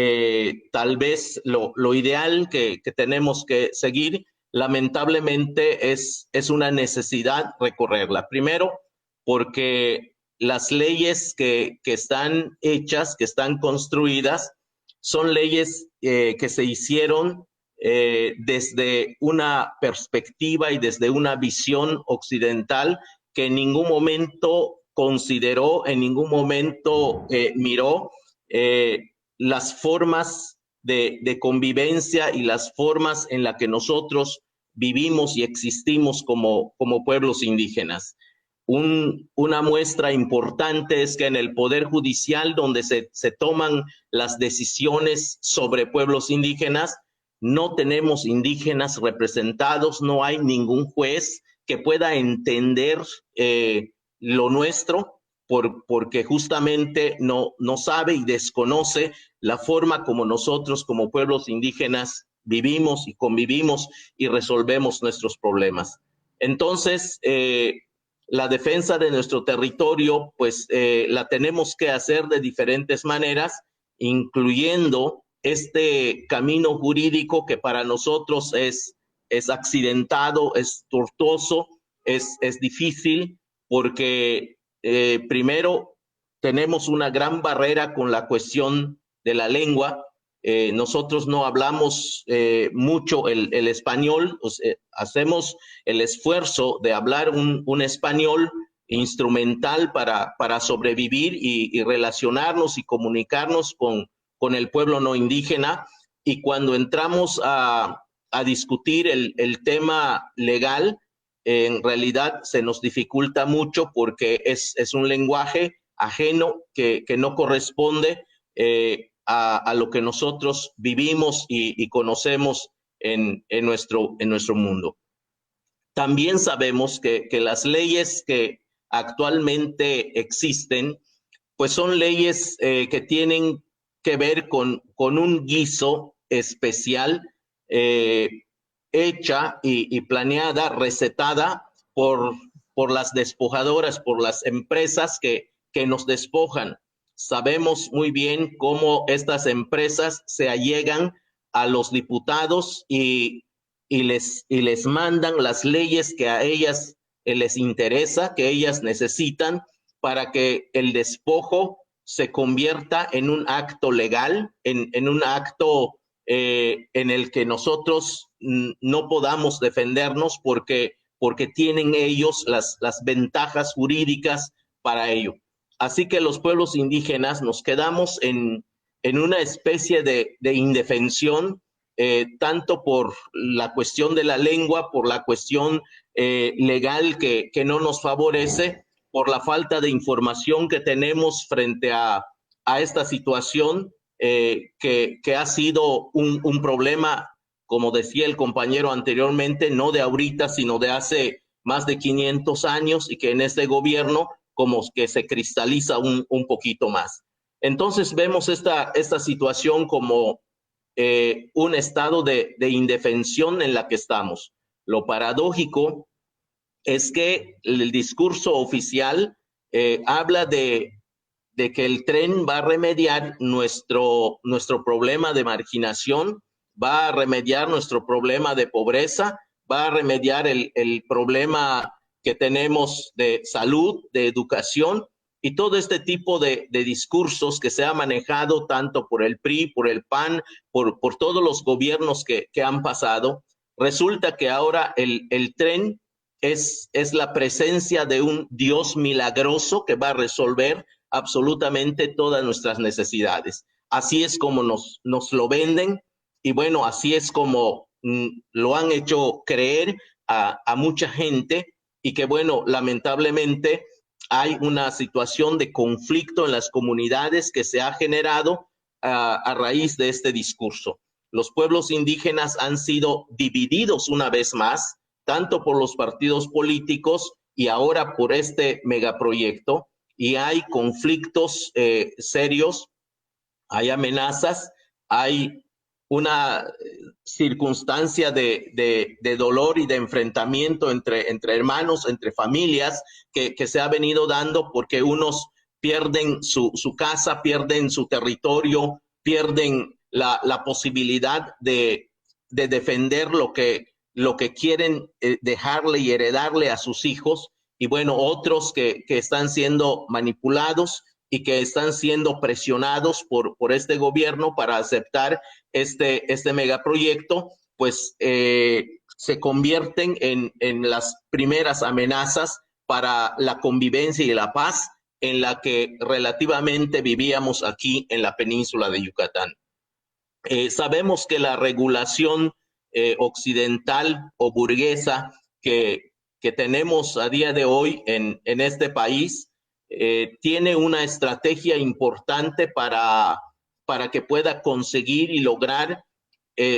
tal vez lo ideal que tenemos que seguir. Lamentablemente es una necesidad recorrerla. Primero, porque las leyes que están hechas, que están construidas, son leyes que se hicieron desde una perspectiva y desde una visión occidental que en ningún momento consideró, en ningún momento miró las formas de convivencia y las formas en las que nosotros vivimos y existimos como pueblos indígenas. Una muestra importante es que en el Poder Judicial, donde se toman las decisiones sobre pueblos indígenas, no tenemos indígenas representados, no hay ningún juez que pueda entender lo nuestro, porque justamente no sabe y desconoce la forma como nosotros como pueblos indígenas vivimos y convivimos y resolvemos nuestros problemas. Entonces, la defensa de nuestro territorio, pues la tenemos que hacer de diferentes maneras, incluyendo este camino jurídico que para nosotros es accidentado, es tortuoso, es difícil, porque primero tenemos una gran barrera con la cuestión de la lengua. Nosotros no hablamos mucho el español, hacemos el esfuerzo de hablar un español instrumental para sobrevivir y relacionarnos y comunicarnos con el pueblo no indígena. Y cuando entramos a discutir el tema legal, en realidad se nos dificulta mucho porque es un lenguaje ajeno que no corresponde a lo que nosotros vivimos y conocemos en nuestro mundo. También sabemos que las leyes que actualmente existen, pues son leyes que tienen que ver con un guiso especial hecha y planeada, recetada por las despojadoras, por las empresas que nos despojan. Sabemos muy bien cómo estas empresas se allegan a los diputados y les mandan las leyes que a ellas les interesa, que ellas necesitan, para que el despojo se convierta en un acto legal, en un acto en el que nosotros no podamos defendernos porque tienen ellos las ventajas jurídicas para ello. Así que los pueblos indígenas nos quedamos en una especie de indefensión, tanto por la cuestión de la lengua, por la cuestión legal que no nos favorece, por la falta de información que tenemos frente a esta situación que ha sido un problema, como decía el compañero anteriormente, no de ahorita, sino de hace más de 500 años, y que en este gobierno como que se cristaliza un poquito más. Entonces vemos esta situación como un estado de indefensión en la que estamos. Lo paradójico es que el discurso oficial habla de que el tren va a remediar nuestro problema de marginación, va a remediar nuestro problema de pobreza, va a remediar el problema que tenemos de salud, de educación, y todo este tipo de discursos que se ha manejado tanto por el PRI, por el PAN, por todos los gobiernos que han pasado. Resulta que ahora el tren es la presencia de un Dios milagroso que va a resolver absolutamente todas nuestras necesidades. Así es como nos lo venden, y bueno, así es como lo han hecho creer a mucha gente, y que bueno, lamentablemente hay una situación de conflicto en las comunidades que se ha generado a raíz de este discurso. Los pueblos indígenas han sido divididos una vez más, tanto por los partidos políticos y ahora por este megaproyecto, y hay conflictos serios, hay amenazas, hay una circunstancia de dolor y de enfrentamiento entre hermanos, entre familias, que se ha venido dando porque unos pierden su casa, pierden su territorio, pierden la posibilidad de defender lo que quieren dejarle y heredarle a sus hijos, y bueno, otros que están siendo manipulados y que están siendo presionados por este gobierno para aceptar este megaproyecto, pues se convierten en las primeras amenazas para la convivencia y la paz en la que relativamente vivíamos aquí en la península de Yucatán. Sabemos que la regulación occidental o burguesa que que tenemos a día de hoy en este país tiene una estrategia importante para que pueda conseguir y lograr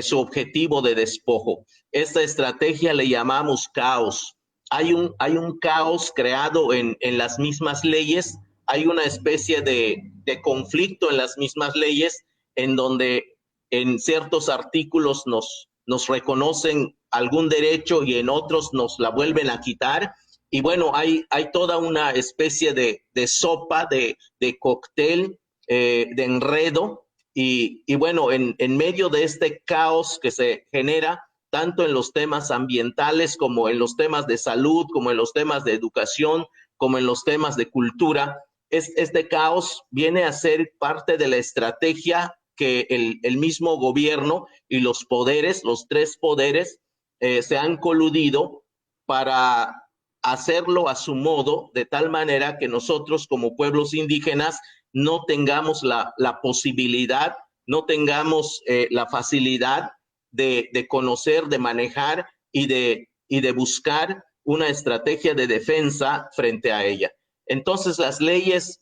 su objetivo de despojo. Esta estrategia le llamamos caos. Hay un caos creado en las mismas leyes, hay una especie de conflicto en las mismas leyes en donde en ciertos artículos nos reconocen algún derecho y en otros nos la vuelven a quitar. Y bueno, hay toda una especie de sopa, de cóctel, de enredo. Y bueno, en medio de este caos que se genera, tanto en los temas ambientales como en los temas de salud, como en los temas de educación, como en los temas de cultura, este caos viene a ser parte de la estrategia que el mismo gobierno y los poderes, los tres poderes, se han coludido para hacerlo a su modo, de tal manera que nosotros como pueblos indígenas no tengamos la posibilidad, no tengamos la facilidad de conocer, de manejar y de buscar una estrategia de defensa frente a ella. Entonces las leyes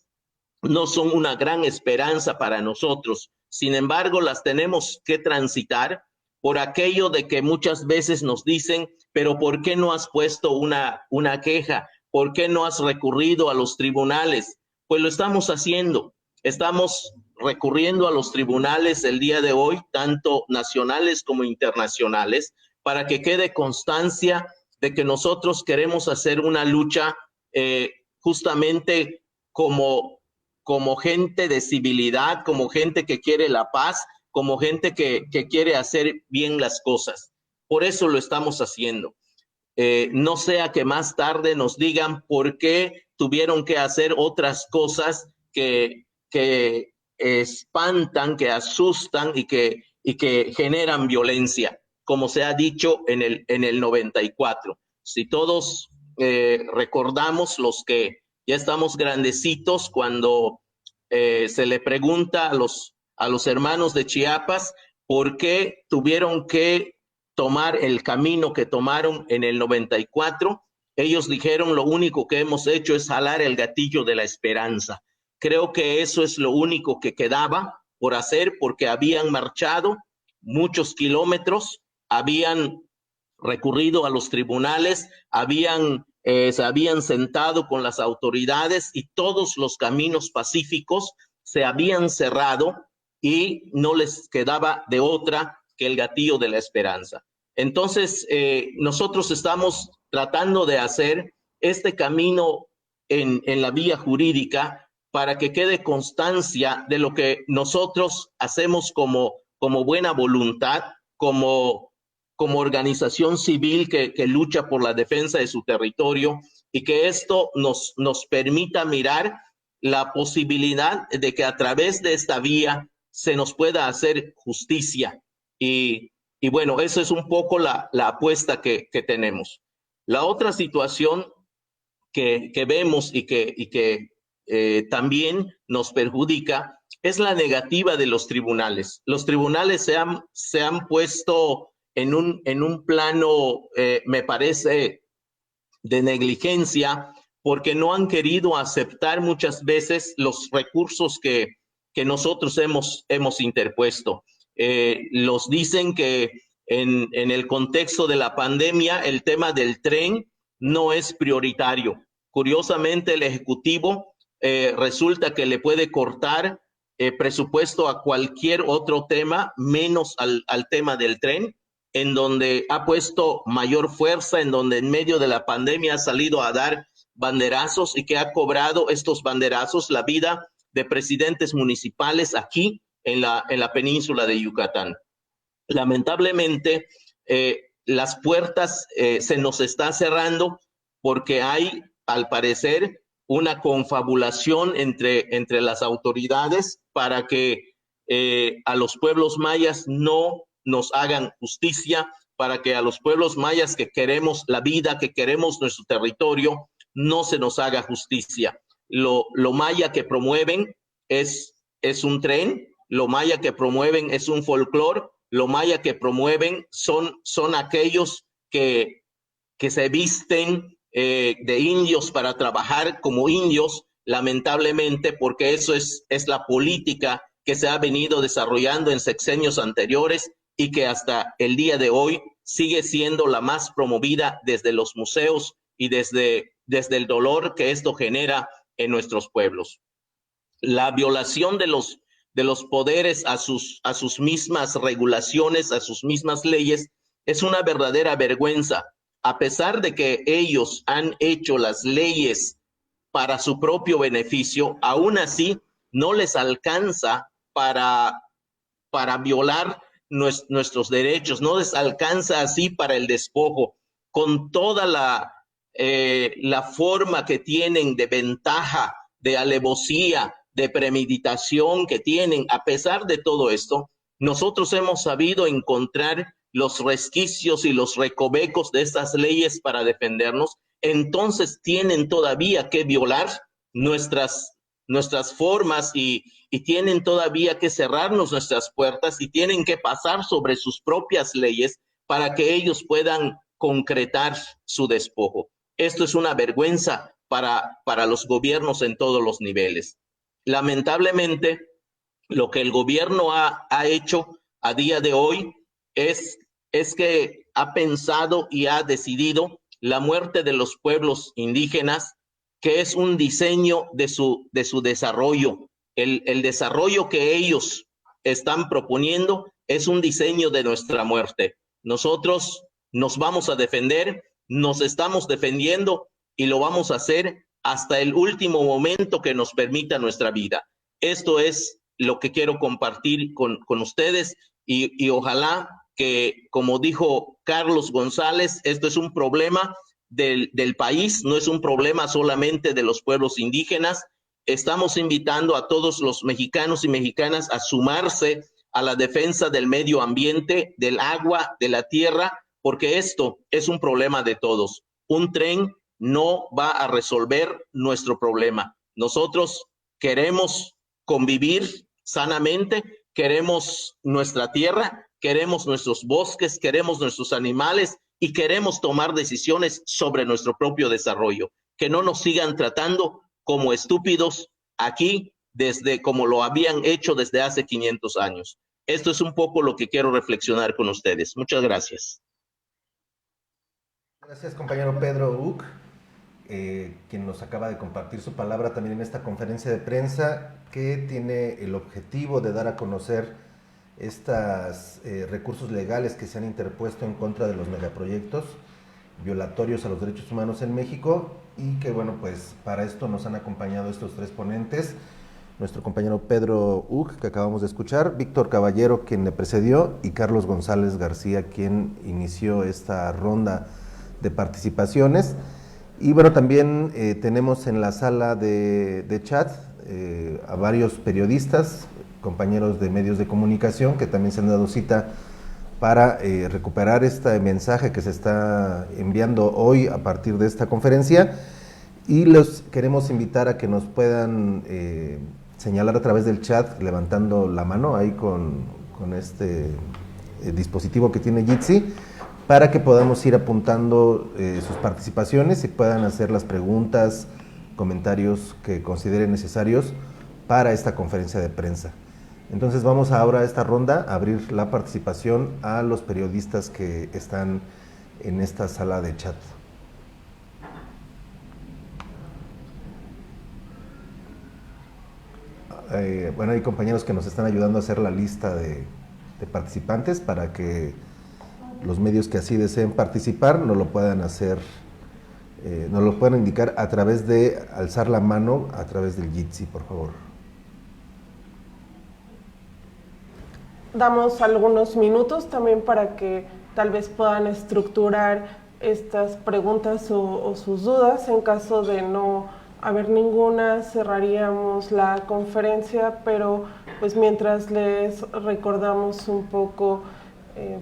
no son una gran esperanza para nosotros, sin embargo las tenemos que transitar por aquello de que muchas veces nos dicen, pero ¿por qué no has puesto una queja? ¿Por qué no has recurrido a los tribunales? Pues lo estamos haciendo, estamos recurriendo a los tribunales el día de hoy, tanto nacionales como internacionales, para que quede constancia de que nosotros queremos hacer una lucha justamente como gente de civilidad, como gente que quiere la paz, como gente que quiere hacer bien las cosas. Por eso lo estamos haciendo. No sea que más tarde nos digan por qué tuvieron que hacer otras cosas que espantan, que asustan y que generan violencia, como se ha dicho en el 94. Si todos recordamos, los que ya estamos grandecitos, cuando se le pregunta a los hermanos de Chiapas por qué tuvieron que tomar el camino que tomaron en el 94, ellos dijeron: lo único que hemos hecho es jalar el gatillo de la esperanza. Creo que eso es lo único que quedaba por hacer, porque habían marchado muchos kilómetros, habían recurrido a los tribunales, se habían sentado con las autoridades y todos los caminos pacíficos se habían cerrado y no les quedaba de otra que el gatillo de la esperanza. Entonces, nosotros estamos tratando de hacer este camino en la vía jurídica para que quede constancia de lo que nosotros hacemos como buena voluntad, como organización civil que lucha por la defensa de su territorio, y que esto nos permita mirar la posibilidad de que a través de esta vía se nos pueda hacer justicia. Y bueno, eso es un poco la apuesta que tenemos. La otra situación que vemos y que también nos perjudica es la negativa de los tribunales. Los tribunales se han puesto en un plano, me parece, de negligencia, porque no han querido aceptar muchas veces los recursos que nosotros hemos interpuesto. Los dicen que en el contexto de la pandemia el tema del tren no es prioritario. Curiosamente, el Ejecutivo resulta que le puede cortar presupuesto a cualquier otro tema, menos al tema del tren, en donde ha puesto mayor fuerza, en donde en medio de la pandemia ha salido a dar banderazos y que ha cobrado estos banderazos la vida de presidentes municipales aquí en la península de Yucatán. Lamentablemente, las puertas se nos están cerrando porque hay, al parecer, una confabulación entre las autoridades para que a los pueblos mayas no nos hagan justicia, para que a los pueblos mayas que queremos la vida, que queremos nuestro territorio, no se nos haga justicia. Lo maya que promueven es un tren, lo maya que promueven es un folclore, lo maya que promueven son aquellos que se visten de indios para trabajar como indios, lamentablemente, porque eso es la política que se ha venido desarrollando en sexenios anteriores y que hasta el día de hoy sigue siendo la más promovida desde los museos y desde el dolor que esto genera en nuestros pueblos. La violación de los poderes a sus mismas regulaciones, a sus mismas leyes, es una verdadera vergüenza. A pesar de que ellos han hecho las leyes para su propio beneficio, aún así no les alcanza para violar nuestros derechos, no les alcanza así para el despojo, con toda la forma que tienen de ventaja, de alevosía, de premeditación que tienen. A pesar de todo esto, nosotros hemos sabido encontrar los resquicios y los recovecos de estas leyes para defendernos. Entonces tienen todavía que violar nuestras formas y tienen todavía que cerrarnos nuestras puertas y tienen que pasar sobre sus propias leyes para que ellos puedan concretar su despojo. Esto es una vergüenza para los gobiernos en todos los niveles. Lamentablemente, lo que el gobierno ha hecho a día de hoy es que ha pensado y ha decidido la muerte de los pueblos indígenas, que es un diseño de su desarrollo. El desarrollo que ellos están proponiendo es un diseño de nuestra muerte. Nosotros nos vamos a defender, nos estamos defendiendo y lo vamos a hacer hasta el último momento que nos permita nuestra vida. Esto es lo que quiero compartir con ustedes y ojalá que, como dijo Carlos González, esto es un problema del país, no es un problema solamente de los pueblos indígenas. Estamos invitando a todos los mexicanos y mexicanas a sumarse a la defensa del medio ambiente, del agua, de la tierra, porque esto es un problema de todos. Un tren no va a resolver nuestro problema. Nosotros queremos convivir sanamente, queremos nuestra tierra, queremos nuestros bosques, queremos nuestros animales y queremos tomar decisiones sobre nuestro propio desarrollo. Que no nos sigan tratando como estúpidos aquí, desde como lo habían hecho desde hace 500 años. Esto es un poco lo que quiero reflexionar con ustedes. Muchas gracias. Gracias, compañero Pedro Uc, quien nos acaba de compartir su palabra también en esta conferencia de prensa que tiene el objetivo de dar a conocer estos recursos legales que se han interpuesto en contra de los megaproyectos violatorios a los derechos humanos en México, y que bueno, pues para esto nos han acompañado estos tres ponentes: nuestro compañero Pedro Uc, que acabamos de escuchar, Víctor Caballero, quien le precedió, y Carlos González García, quien inició esta ronda de participaciones. Y bueno, también tenemos en la sala de chat a varios periodistas, compañeros de medios de comunicación, que también se han dado cita para recuperar este mensaje que se está enviando hoy a partir de esta conferencia, y los queremos invitar a que nos puedan señalar a través del chat levantando la mano ahí con este dispositivo que tiene Jitsi, para que podamos ir apuntando sus participaciones y puedan hacer las preguntas, comentarios que consideren necesarios para esta conferencia de prensa. Entonces vamos ahora a esta ronda a abrir la participación a los periodistas que están en esta sala de chat. Bueno, hay compañeros que nos están ayudando a hacer la lista de participantes para que los medios que así deseen participar nos lo puedan hacer, nos lo puedan indicar a través de alzar la mano a través del Jitsi, por favor. Damos algunos minutos también para que tal vez puedan estructurar estas preguntas o sus dudas. En caso de no haber ninguna, cerraríamos la conferencia, pero pues mientras les recordamos un poco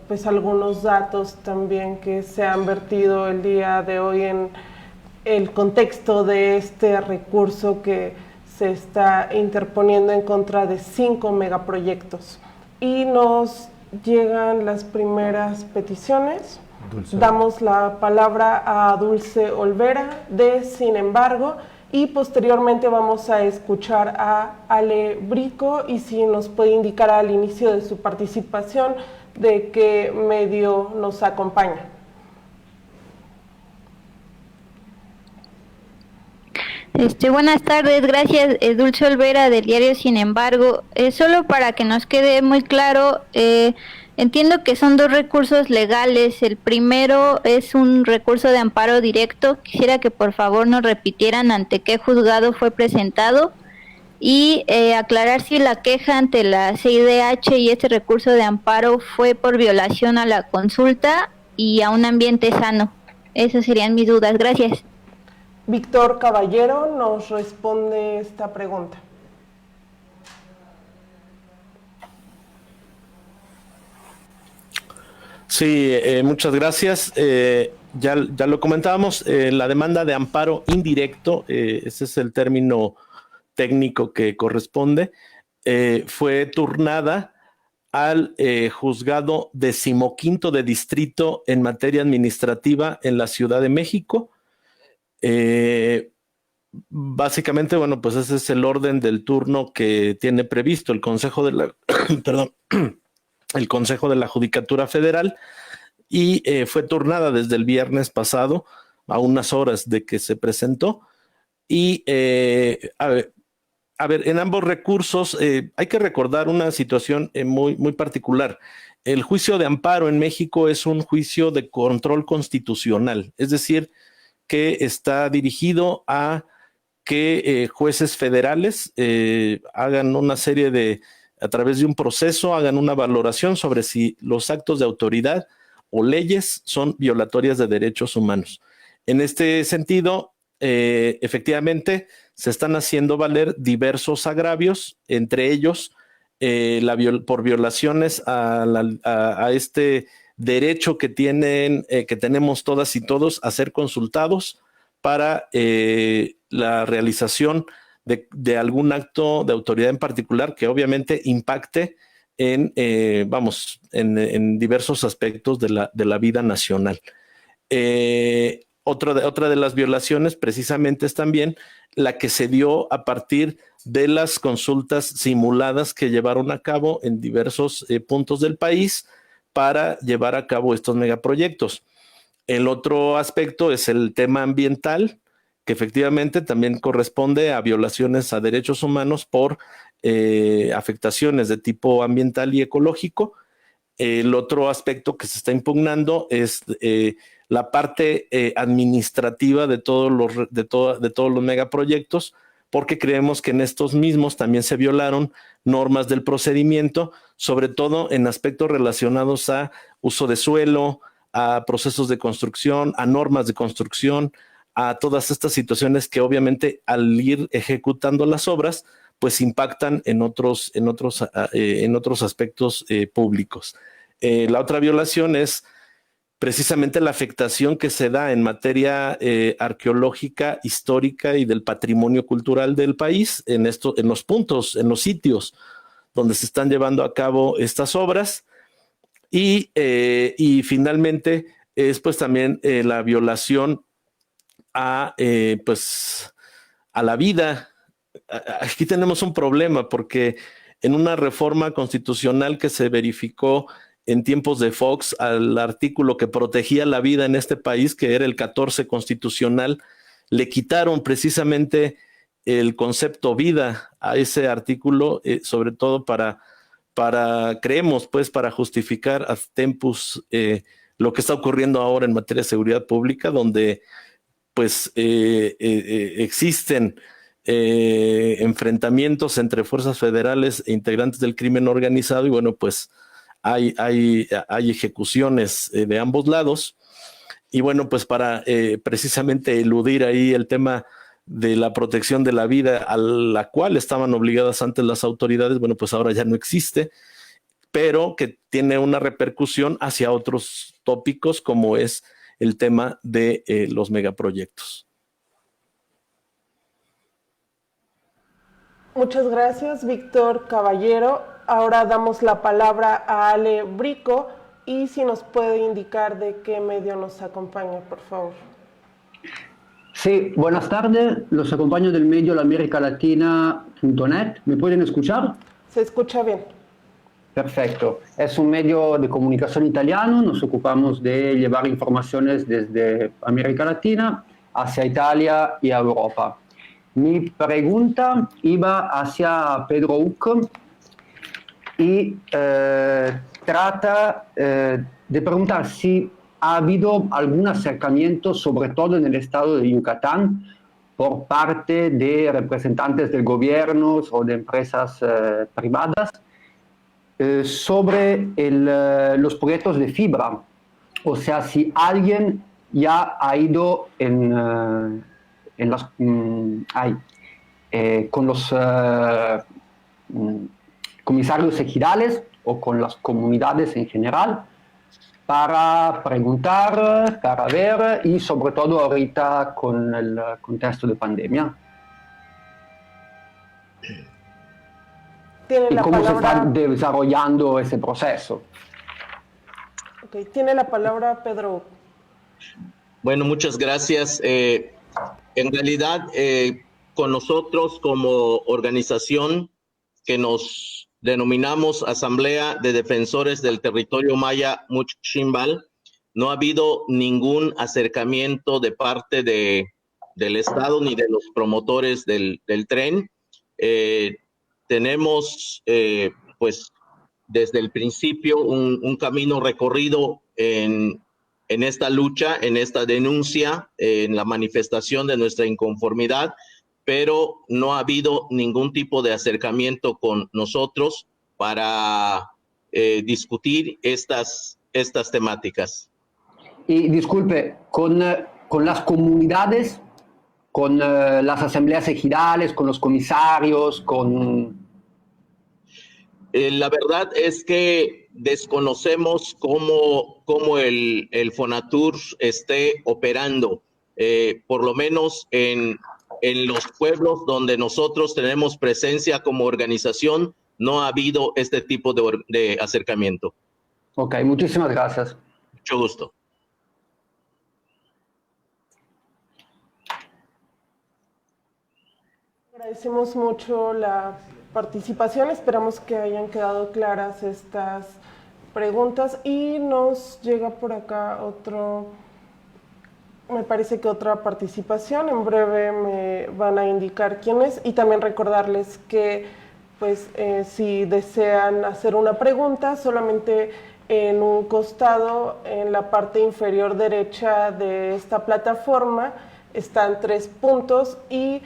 pues algunos datos también que se han vertido el día de hoy en el contexto de este recurso que se está interponiendo en contra de 5 megaproyectos. Y nos llegan las primeras peticiones. Dulce. Damos la palabra a Dulce Olvera de Sin embargo, y posteriormente vamos a escuchar a Ale Brico, y si nos puede indicar al inicio de su participación de qué medio nos acompaña. Buenas tardes, gracias, Dulce Olvera del diario Sin embargo. Solo para que nos quede muy claro, entiendo que son dos recursos legales. El primero es un recurso de amparo directo. Quisiera que por favor nos repitieran ante qué juzgado fue presentado y aclarar si la queja ante la CIDH y este recurso de amparo fue por violación a la consulta y a un ambiente sano. Esas serían mis dudas. Gracias. Víctor Caballero nos responde esta pregunta. Sí, muchas gracias. Ya lo comentábamos, la demanda de amparo indirecto, ese es el término técnico que corresponde, fue turnada al juzgado 15º de distrito en materia administrativa en la Ciudad de México. Básicamente, bueno, pues ese es el orden del turno que tiene previsto el Consejo de la, perdón, el Consejo de la Judicatura Federal, y fue turnada desde el viernes pasado a unas horas de que se presentó. Y a ver, en ambos recursos hay que recordar una situación muy particular. El juicio de amparo en México es un juicio de control constitucional, es decir, que está dirigido a que jueces federales hagan una serie a través de un proceso, hagan una valoración sobre si los actos de autoridad o leyes son violatorias de derechos humanos. En este sentido, efectivamente, se están haciendo valer diversos agravios, entre ellos por violaciones a este derecho que tenemos todas y todos a ser consultados para la realización de algún acto de autoridad en particular que obviamente impacte en diversos aspectos de la vida nacional. Otra de las violaciones precisamente es también la que se dio a partir de las consultas simuladas que llevaron a cabo en diversos puntos del país para llevar a cabo estos megaproyectos. El otro aspecto es el tema ambiental, que efectivamente también corresponde a violaciones a derechos humanos por afectaciones de tipo ambiental y ecológico. El otro aspecto que se está impugnando es la parte administrativa de todos los megaproyectos, porque creemos que en estos mismos también se violaron normas del procedimiento, sobre todo en aspectos relacionados a uso de suelo, a procesos de construcción, a normas de construcción, a todas estas situaciones que obviamente al ir ejecutando las obras, pues impactan en otros aspectos públicos. La otra violación es precisamente la afectación que se da en materia arqueológica, histórica y del patrimonio cultural del país, en los puntos, en los sitios donde se están llevando a cabo estas obras. Y finalmente es pues también la violación a la vida. Aquí tenemos un problema porque en una reforma constitucional que se verificó en tiempos de Fox, al artículo que protegía la vida en este país, que era el 14 constitucional, le quitaron precisamente el concepto vida a ese artículo, sobre todo creemos, pues, para justificar ad tempus lo que está ocurriendo ahora en materia de seguridad pública, donde pues existen enfrentamientos entre fuerzas federales e integrantes del crimen organizado, y bueno, pues hay ejecuciones de ambos lados, y bueno, pues para precisamente eludir ahí el tema de la protección de la vida a la cual estaban obligadas antes las autoridades, bueno, pues ahora ya no existe, pero que tiene una repercusión hacia otros tópicos como es el tema de los megaproyectos. Muchas gracias, Víctor Caballero. Ahora damos la palabra a Ale Brico y si nos puede indicar de qué medio nos acompaña, por favor. Sí, buenas tardes. Los acompaño del medio lamericalatina.net. ¿Me pueden escuchar? Se escucha bien. Perfecto. Es un medio de comunicación italiano. Nos ocupamos de llevar informaciones desde América Latina hacia Italia y a Europa. Mi pregunta iba hacia Pedro Uc y trata de preguntar si ha habido algún acercamiento, sobre todo en el estado de Yucatán, por parte de representantes del gobierno o de empresas privadas sobre los proyectos de fibra. O sea, si alguien ya ha ido con los comisarios ejidales o con las comunidades en general para preguntar, para ver, y sobre todo ahorita con el contexto de pandemia. Tiene ¿Y la cómo palabra... se está desarrollando ese proceso? Okay, tiene la palabra Pedro. Bueno, muchas gracias. En realidad, con nosotros como organización que nos denominamos Asamblea de Defensores del Territorio Maya Muchimbal, no ha habido ningún acercamiento de parte del Estado ni de los promotores del tren. Tenemos, pues, desde el principio un camino recorrido en esta lucha, en esta denuncia, en la manifestación de nuestra inconformidad, pero no ha habido ningún tipo de acercamiento con nosotros para discutir estas temáticas. Y disculpe, con las comunidades, con las asambleas ejidales, con los comisarios, con... La verdad es que desconocemos cómo el Fonatur esté operando, por lo menos en los pueblos donde nosotros tenemos presencia como organización, no ha habido este tipo de acercamiento. Ok, muchísimas gracias. Mucho gusto. Agradecemos mucho la participación, esperamos que hayan quedado claras estas preguntas y nos llega por acá me parece que otra participación, en breve me van a indicar quién es y también recordarles que pues si desean hacer una pregunta, solamente en un costado, en la parte inferior derecha de esta plataforma, están 3 puntos y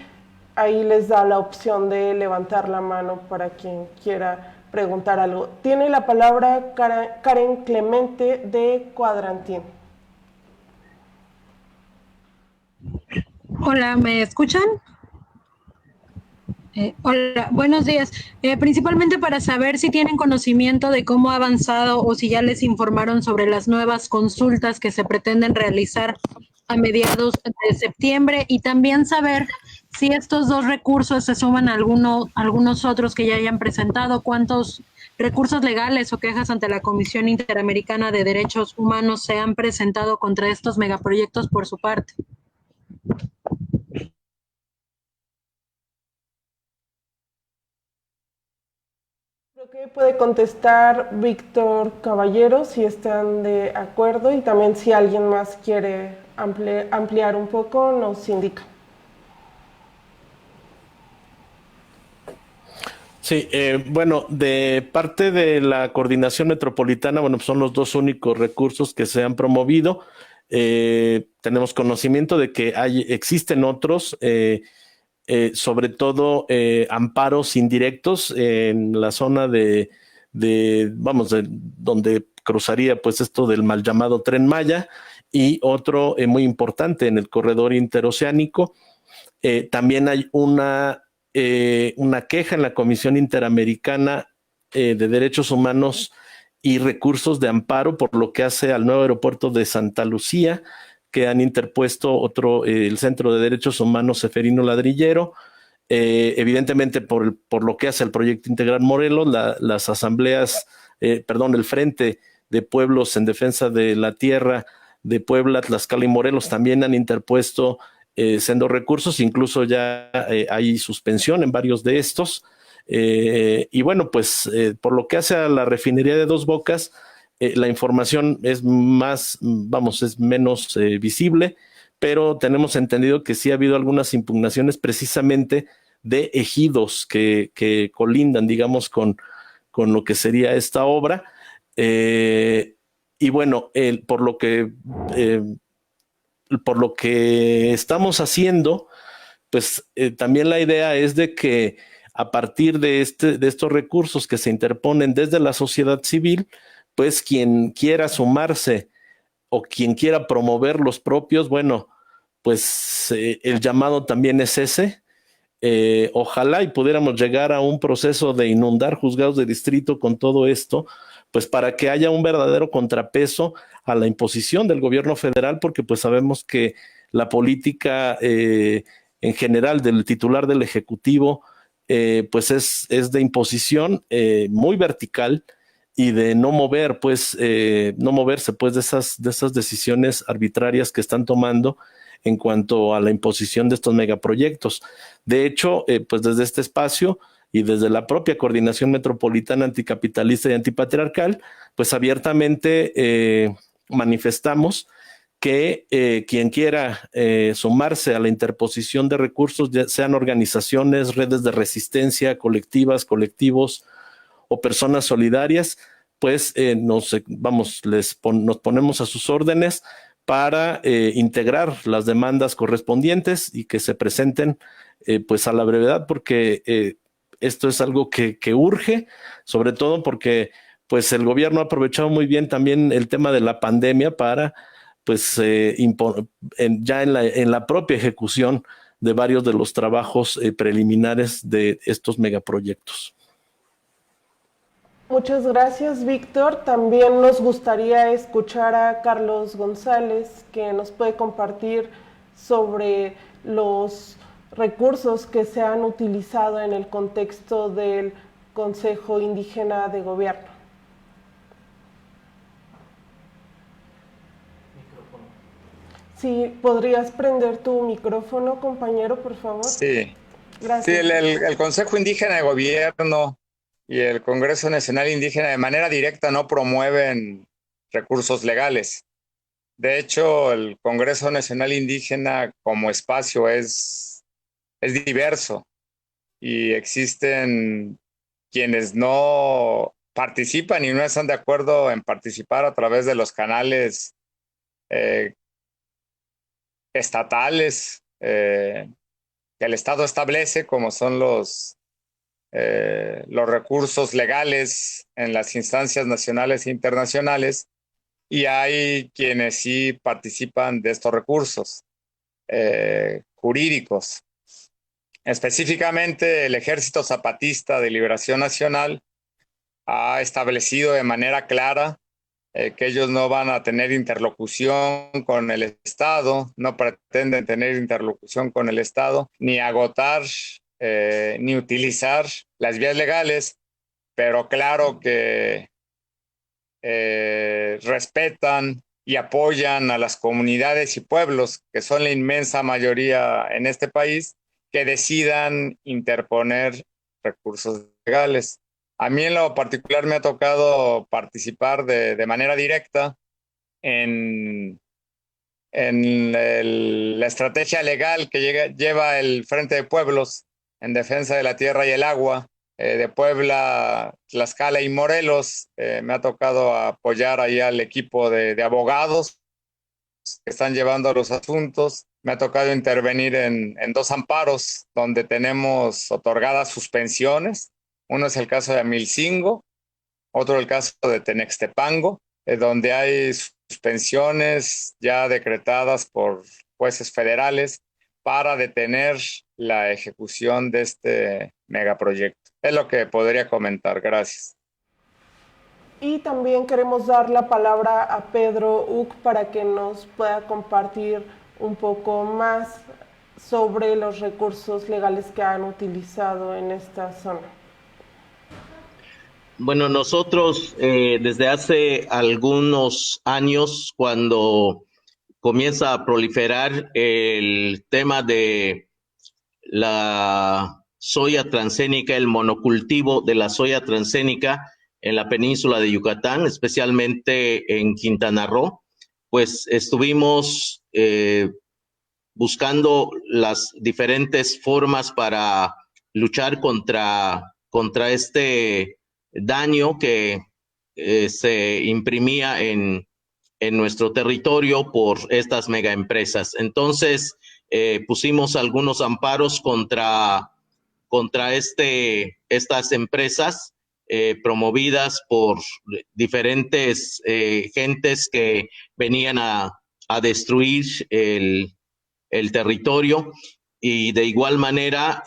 ahí les da la opción de levantar la mano para quien quiera preguntar algo. Tiene la palabra Karen Clemente de Cuadrantín. Hola, ¿me escuchan? Hola, buenos días. Principalmente para saber si tienen conocimiento de cómo ha avanzado o si ya les informaron sobre las nuevas consultas que se pretenden realizar a mediados de septiembre y también saber si estos 2 recursos se suman a algunos otros que ya hayan presentado, cuántos recursos legales o quejas ante la Comisión Interamericana de Derechos Humanos se han presentado contra estos megaproyectos por su parte. Creo que puede contestar Víctor Caballero si están de acuerdo y también si alguien más quiere ampliar un poco nos indica. Sí, bueno, de parte de la coordinación metropolitana, bueno, pues son los 2 únicos recursos que se han promovido. Tenemos conocimiento de que existen otros, sobre todo amparos indirectos en la zona de donde cruzaría pues esto del mal llamado Tren Maya y otro muy importante en el corredor interoceánico. También hay una queja en la Comisión Interamericana de Derechos Humanos y Recursos de Amparo por lo que hace al nuevo aeropuerto de Santa Lucía, que han interpuesto el Centro de Derechos Humanos Seferino Ladrillero. Evidentemente por lo que hace al Proyecto Integral Morelos, las asambleas, el Frente de pueblos en defensa de la tierra de Puebla, Tlaxcala y Morelos también han interpuesto sendos recursos, incluso ya hay suspensión en varios de estos. Y bueno, pues por lo que hace a la refinería de Dos Bocas, la información es más, vamos, es menos visible, pero tenemos entendido que sí ha habido algunas impugnaciones precisamente de ejidos que colindan, digamos, con lo que sería esta obra. Y bueno, por lo que estamos haciendo, pues también la idea es de que a partir de estos recursos que se interponen desde la sociedad civil, pues quien quiera sumarse o quien quiera promover los propios, bueno, pues el llamado también es ese. Ojalá y pudiéramos llegar a un proceso de inundar juzgados de distrito con todo esto, pues para que haya un verdadero contrapeso a la imposición del gobierno federal, porque pues sabemos que la política en general del titular del Ejecutivo pues es de imposición muy vertical y de no mover, pues, no moverse pues de esas decisiones arbitrarias que están tomando en cuanto a la imposición de estos megaproyectos. De hecho, pues desde este espacio y desde la propia Coordinación Metropolitana Anticapitalista y Antipatriarcal, pues abiertamente manifestamos que quien quiera sumarse a la interposición de recursos, ya sean organizaciones, redes de resistencia, colectivas, colectivos o personas solidarias, pues nos ponemos a sus órdenes para integrar las demandas correspondientes y que se presenten pues a la brevedad, porque esto es algo que urge, sobre todo porque pues el gobierno ha aprovechado muy bien también el tema de la pandemia para pues ya en la propia ejecución de varios de los trabajos preliminares de estos megaproyectos. Muchas gracias, Víctor. También nos gustaría escuchar a Carlos González, que nos puede compartir sobre los recursos que se han utilizado en el contexto del Consejo Indígena de Gobierno. Sí, ¿podrías prender tu micrófono, compañero, por favor? Sí. Gracias. Sí, el Consejo Indígena de Gobierno y el Congreso Nacional Indígena de manera directa no promueven recursos legales. De hecho, el Congreso Nacional Indígena como espacio es diverso y existen quienes no participan y no están de acuerdo en participar a través de los canales estatales que el Estado establece, como son los recursos legales en las instancias nacionales e internacionales, y hay quienes sí participan de estos recursos jurídicos. Específicamente, el Ejército Zapatista de Liberación Nacional ha establecido de manera clara que ellos no van a tener interlocución con el Estado, no pretenden tener interlocución con el Estado, ni agotar ni utilizar las vías legales, pero claro que respetan y apoyan a las comunidades y pueblos, que son la inmensa mayoría en este país, que decidan interponer recursos legales. A mí en lo particular me ha tocado participar de manera directa en la estrategia legal que lleva el Frente de Pueblos en defensa de la tierra y el agua de Puebla, Tlaxcala y Morelos. Me ha tocado apoyar ahí al equipo de abogados que están llevando los asuntos. Me ha tocado intervenir en 2 amparos donde tenemos otorgadas suspensiones. Uno es el caso de Amilcingo, otro el caso de Tenextepango, donde hay suspensiones ya decretadas por jueces federales para detener la ejecución de este megaproyecto. Es lo que podría comentar. Gracias. Y también queremos dar la palabra a Pedro Uc para que nos pueda compartir un poco más sobre los recursos legales que han utilizado en esta zona. Bueno, nosotros desde hace algunos años, cuando comienza a proliferar el tema de la soya transgénica, el monocultivo de la soya transgénica en la península de Yucatán, especialmente en Quintana Roo, pues estuvimos buscando las diferentes formas para luchar contra este daño que se imprimía en nuestro territorio por estas megaempresas. Entonces, pusimos algunos amparos contra estas empresas promovidas por diferentes gentes que venían a destruir el territorio, y de igual manera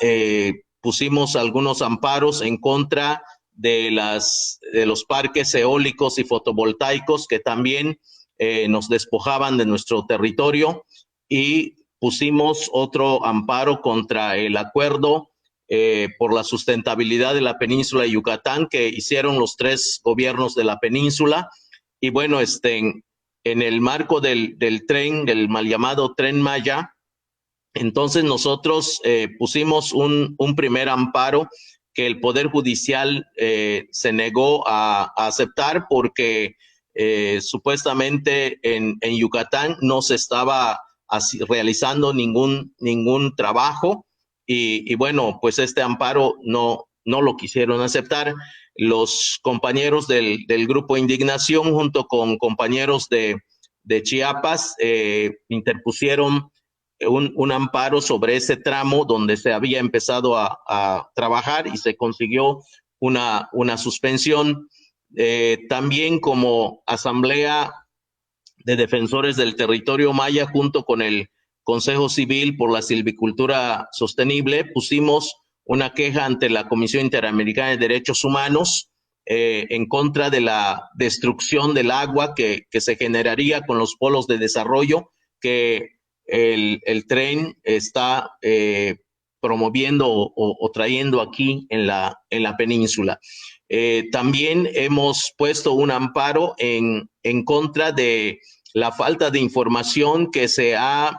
pusimos algunos amparos en contra de los parques eólicos y fotovoltaicos que también nos despojaban de nuestro territorio, y pusimos otro amparo contra el acuerdo por la sustentabilidad de la península de Yucatán que hicieron los 3 gobiernos de la península. Y bueno, en el marco del tren, del mal llamado Tren Maya, entonces nosotros pusimos un primer amparo que el Poder Judicial se negó a aceptar porque supuestamente en Yucatán no se estaba realizando ningún trabajo, y bueno, pues este amparo no lo quisieron aceptar. Los compañeros del Grupo Indignación, junto con compañeros de Chiapas, interpusieron un amparo sobre ese tramo donde se había empezado a trabajar, y se consiguió una suspensión. También como Asamblea de Defensores del Territorio Maya, junto con el Consejo Civil por la Silvicultura Sostenible, pusimos una queja ante la Comisión Interamericana de Derechos Humanos en contra de la destrucción del agua que se generaría con los polos de desarrollo que el tren está promoviendo o trayendo aquí en la península. También hemos puesto un amparo en contra de la falta de información que se ha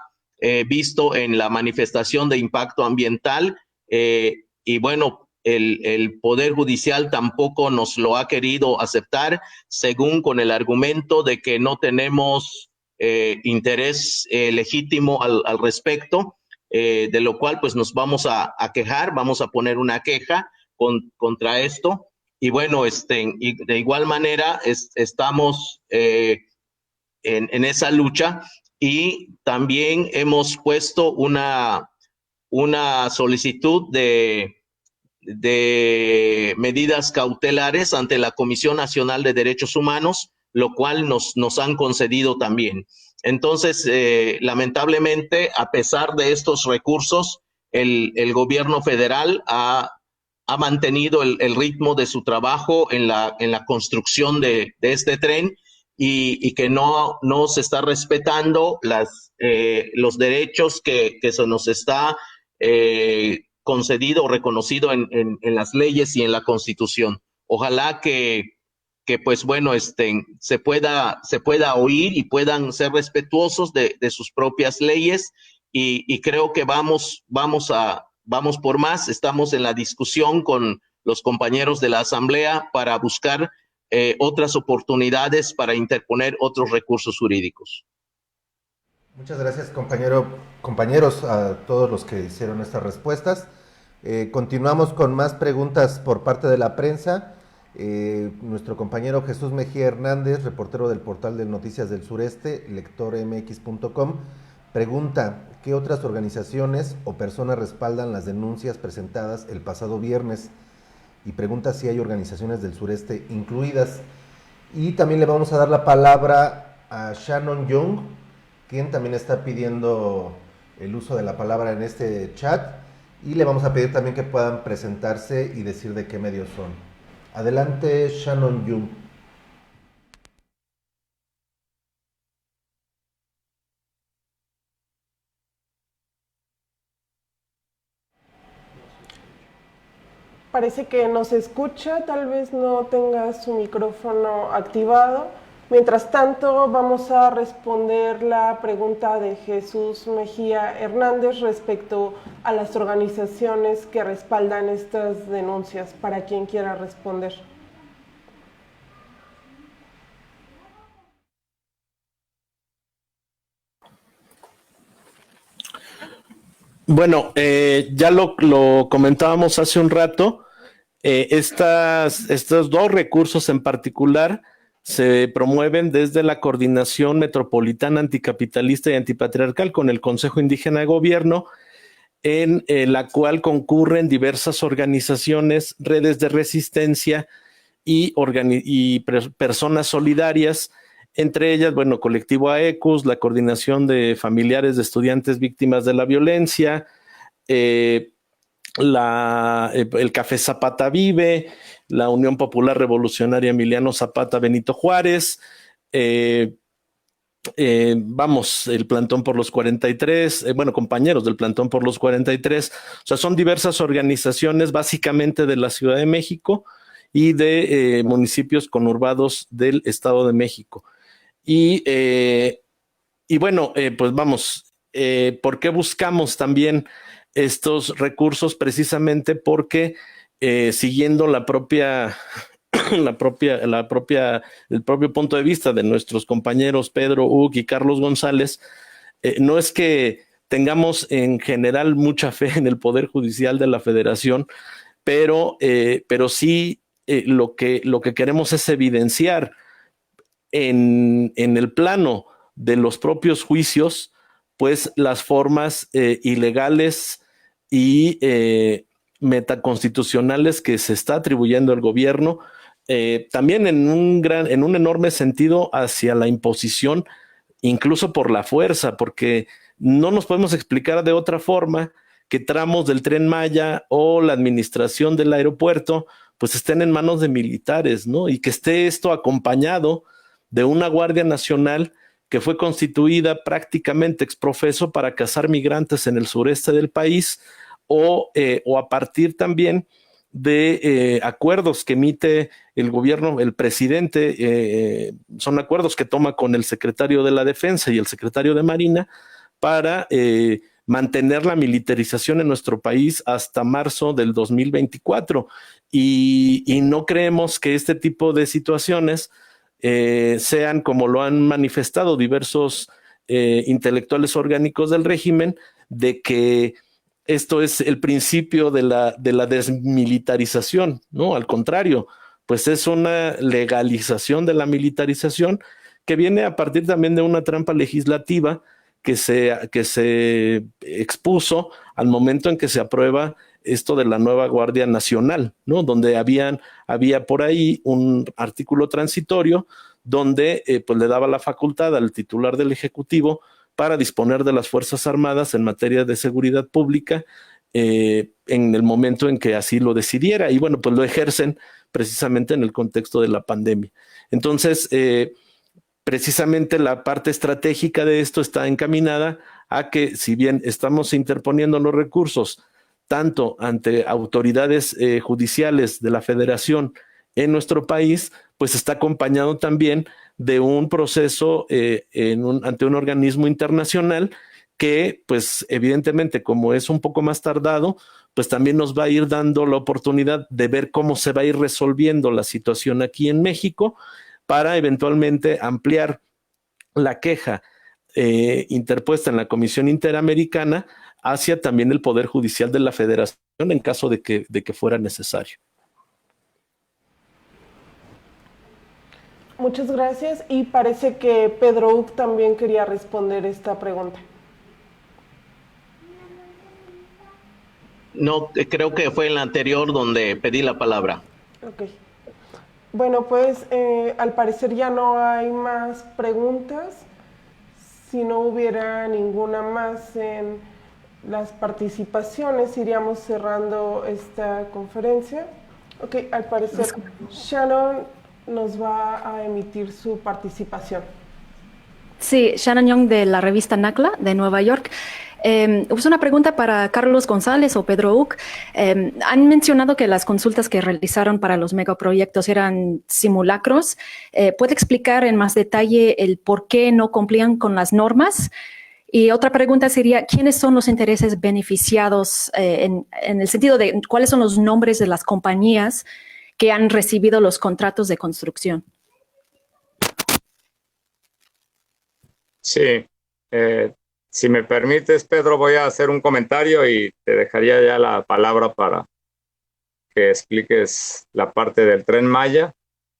visto en la manifestación de impacto ambiental, y bueno, el Poder Judicial tampoco nos lo ha querido aceptar, según con el argumento de que no tenemos interés legítimo al respecto, de lo cual pues nos vamos a quejar, vamos a poner una queja contra esto. Y bueno, y de igual manera estamos en esa lucha, y también hemos puesto una solicitud de medidas cautelares ante la Comisión Nacional de Derechos Humanos, lo cual nos han concedido también. Entonces, lamentablemente, a pesar de estos recursos, el gobierno federal ha mantenido el ritmo de su trabajo en la construcción de este tren, y que no se está respetando los derechos que se nos está concedido o reconocido en las leyes y en la Constitución. Ojalá que pues bueno, se pueda oír y puedan ser respetuosos de sus propias leyes, y creo que vamos por más. Estamos en la discusión con los compañeros de la Asamblea para buscar otras oportunidades para interponer otros recursos jurídicos. Muchas gracias, compañeros, a todos los que hicieron estas respuestas. Continuamos con más preguntas por parte de la prensa. Nuestro compañero Jesús Mejía Hernández, reportero del portal de Noticias del Sureste, lectormx.com, pregunta: ¿qué otras organizaciones o personas respaldan las denuncias presentadas el pasado viernes? Y pregunta si hay organizaciones del sureste incluidas. Y también le vamos a dar la palabra a Shannon Young, quien también está pidiendo el uso de la palabra en este chat, y le vamos a pedir también que puedan presentarse y decir de qué medios son. Adelante, Shannon Young. parece que nos escucha, tal vez no tenga su micrófono activado. Mientras tanto, vamos a responder la pregunta de Jesús Mejía Hernández respecto a las organizaciones que respaldan estas denuncias, para quien quiera responder. Bueno, ya lo comentábamos hace un rato, estos dos recursos en particular se promueven desde la Coordinación Metropolitana Anticapitalista y Antipatriarcal con el Consejo Indígena de Gobierno, en la cual concurren diversas organizaciones, redes de resistencia y personas solidarias, entre ellas, bueno, Colectivo AECUS, la Coordinación de Familiares de Estudiantes Víctimas de la Violencia, el Café Zapata Vive, la Unión Popular Revolucionaria Emiliano Zapata Benito Juárez, el Plantón por los 43, compañeros del Plantón por los 43, o sea, son diversas organizaciones básicamente de la Ciudad de México y de municipios conurbados del Estado de México. ¿Por qué buscamos también estos recursos? Precisamente porque siguiendo el propio punto de vista de nuestros compañeros Pedro Uc y Carlos González, no es que tengamos en general mucha fe en el Poder Judicial de la Federación, pero sí lo que queremos es evidenciar en el plano de los propios juicios, pues las formas ilegales y metaconstitucionales que se está atribuyendo el gobierno, también en un enorme sentido hacia la imposición, incluso por la fuerza, porque no nos podemos explicar de otra forma que tramos del Tren Maya o la administración del aeropuerto pues estén en manos de militares, ¿no? Y que esté esto acompañado de una Guardia Nacional que fue constituida prácticamente ex profeso para cazar migrantes en el sureste del país, o a partir también de acuerdos que emite el gobierno, el presidente, son acuerdos que toma con el secretario de la Defensa y el secretario de Marina para mantener la militarización en nuestro país hasta marzo del 2024. Y no creemos que este tipo de situaciones sean, como lo han manifestado diversos intelectuales orgánicos del régimen, de que esto es el principio de la desmilitarización, ¿no? Al contrario, pues es una legalización de la militarización que viene a partir también de una trampa legislativa que se expuso al momento en que se aprueba esto de la nueva Guardia Nacional, ¿no? Donde había por ahí un artículo transitorio donde pues le daba la facultad al titular del Ejecutivo para disponer de las Fuerzas Armadas en materia de seguridad pública en el momento en que así lo decidiera. Y bueno, pues lo ejercen precisamente en el contexto de la pandemia. Entonces, precisamente la parte estratégica de esto está encaminada a que, si bien estamos interponiendo los recursos tanto ante autoridades judiciales de la Federación en nuestro país, pues está acompañado también de un proceso ante un organismo internacional que, pues evidentemente, como es un poco más tardado, pues también nos va a ir dando la oportunidad de ver cómo se va a ir resolviendo la situación aquí en México para eventualmente ampliar la queja interpuesta en la Comisión Interamericana hacia también el Poder Judicial de la Federación en caso de que fuera necesario. Muchas gracias, y parece que Pedro Uc también quería responder esta pregunta. No, creo que fue en la anterior donde pedí la palabra. Ok. Bueno, pues al parecer ya no hay más preguntas. Si no hubiera ninguna más en las participaciones, iríamos cerrando esta conferencia. Ok, al parecer Shannon nos va a emitir su participación. Sí, Shannon Young de la revista NACLA de Nueva York. Es una pregunta para Carlos González o Pedro Uc. Han mencionado que las consultas que realizaron para los megaproyectos eran simulacros. ¿Puede explicar en más detalle el por qué no cumplían con las normas? Y otra pregunta sería, ¿quiénes son los intereses beneficiados en el sentido de cuáles son los nombres de las compañías que han recibido los contratos de construcción? Sí, si me permites, Pedro, voy a hacer un comentario y te dejaría ya la palabra para que expliques la parte del Tren Maya.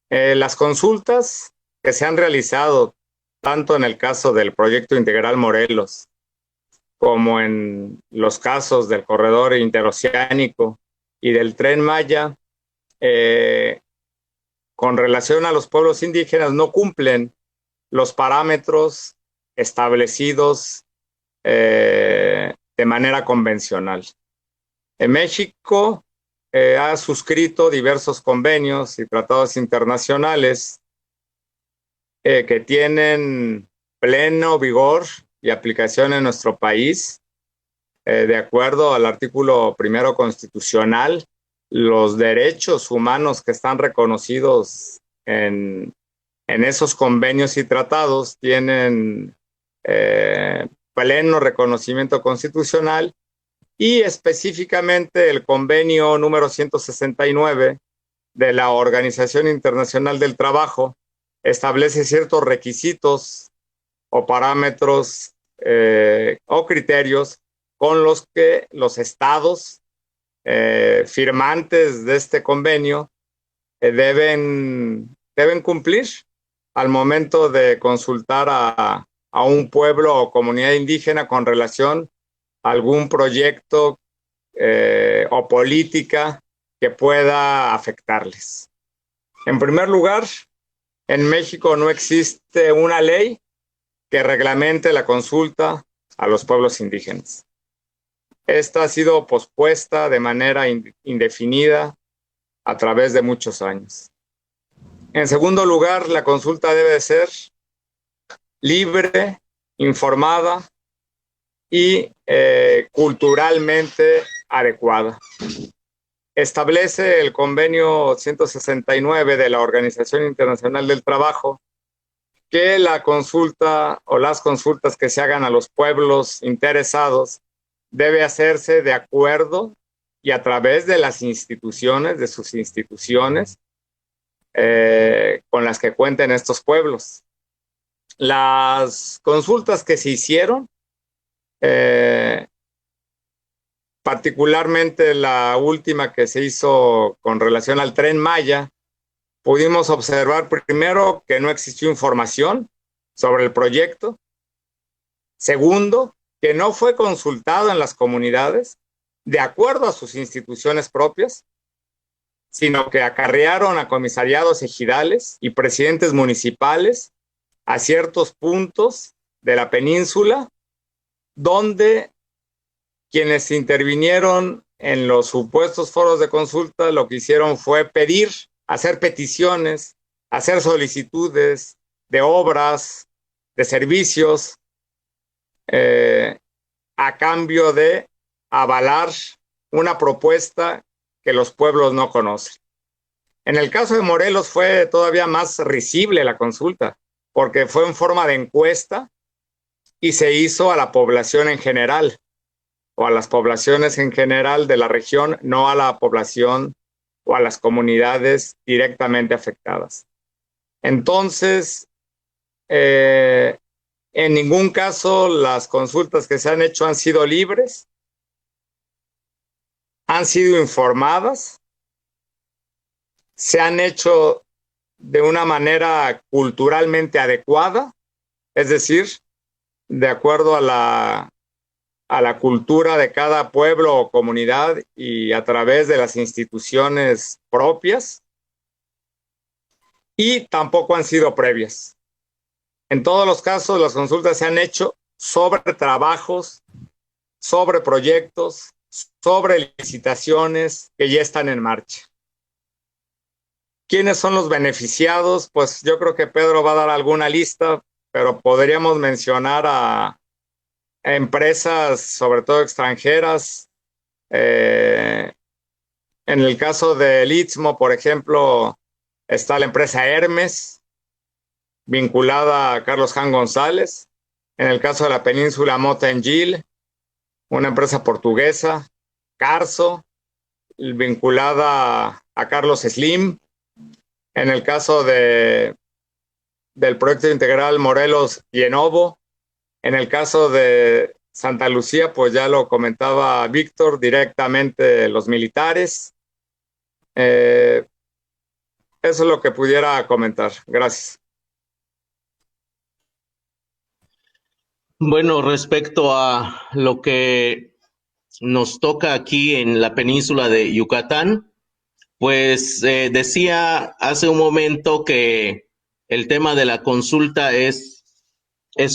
Las consultas que se han realizado, tanto en el caso del Proyecto Integral Morelos, como en los casos del Corredor Interoceánico y del Tren Maya, con relación a los pueblos indígenas, no cumplen los parámetros establecidos de manera convencional. En México ha suscrito diversos convenios y tratados internacionales que tienen pleno vigor y aplicación en nuestro país. De acuerdo al artículo 1 constitucional, los derechos humanos que están reconocidos en esos convenios y tratados tienen pleno reconocimiento constitucional, y específicamente el convenio número 169 de la Organización Internacional del Trabajo establece ciertos requisitos o parámetros o criterios con los que los estados firmantes de este convenio deben cumplir al momento de consultar a un pueblo o comunidad indígena con relación a algún proyecto o política que pueda afectarles. En primer lugar, en México no existe una ley que reglamente la consulta a los pueblos indígenas. Esta ha sido pospuesta de manera indefinida a través de muchos años. En segundo lugar, la consulta debe de ser libre, informada y culturalmente adecuada. Establece el convenio 169 de la Organización Internacional del Trabajo que la consulta o las consultas que se hagan a los pueblos interesados debe hacerse de acuerdo y a través de las instituciones, de sus instituciones con las que cuenten estos pueblos. Las consultas que se hicieron, particularmente la última que se hizo con relación al Tren Maya, pudimos observar primero que no existió información sobre el proyecto. Segundo, que no fue consultado en las comunidades de acuerdo a sus instituciones propias, sino que acarrearon a comisariados ejidales y presidentes municipales a ciertos puntos de la península, donde quienes intervinieron en los supuestos foros de consulta lo que hicieron fue pedir, hacer peticiones, hacer solicitudes de obras, de servicios, a cambio de avalar una propuesta que los pueblos no conocen. En el caso de Morelos fue todavía más risible la consulta, porque fue en forma de encuesta y se hizo a la población en general, o a las poblaciones en general de la región, no a la población o a las comunidades directamente afectadas. Entonces, en ningún caso las consultas que se han hecho han sido libres, han sido informadas, se han hecho de una manera culturalmente adecuada, es decir, de acuerdo a la cultura de cada pueblo o comunidad y a través de las instituciones propias, y tampoco han sido previas. En todos los casos, las consultas se han hecho sobre trabajos, sobre proyectos, sobre licitaciones que ya están en marcha. ¿Quiénes son los beneficiados? Pues yo creo que Pedro va a dar alguna lista, pero podríamos mencionar a empresas, sobre todo extranjeras. En el caso del Istmo, por ejemplo, está la empresa Hermes, vinculada a Carlos Jan González. En el caso de la península, Mota-Engil, una empresa portuguesa. Carso, vinculada a Carlos Slim. En el caso del proyecto integral Morelos y Enovo. En el caso de Santa Lucía, pues ya lo comentaba Víctor, directamente los militares. Eso es lo que pudiera comentar. Gracias. Bueno, respecto a lo que nos toca aquí en la península de Yucatán, pues decía hace un momento que el tema de la consulta es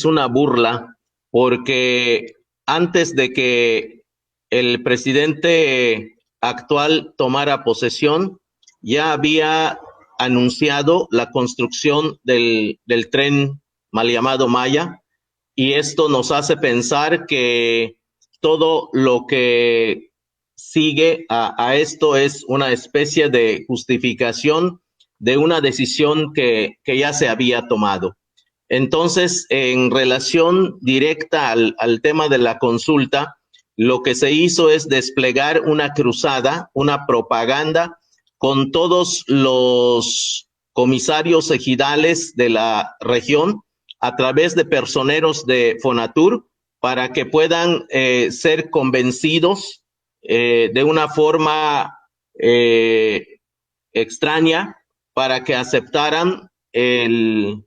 una burla, porque antes de que el presidente actual tomara posesión, ya había anunciado la construcción del tren mal llamado Maya, y esto nos hace pensar que todo lo que sigue a esto es una especie de justificación de una decisión que ya se había tomado. Entonces, en relación directa al tema de la consulta, lo que se hizo es desplegar una cruzada, una propaganda con todos los comisarios ejidales de la región a través de personeros de Fonatur para que puedan ser convencidos de una forma extraña para que aceptaran el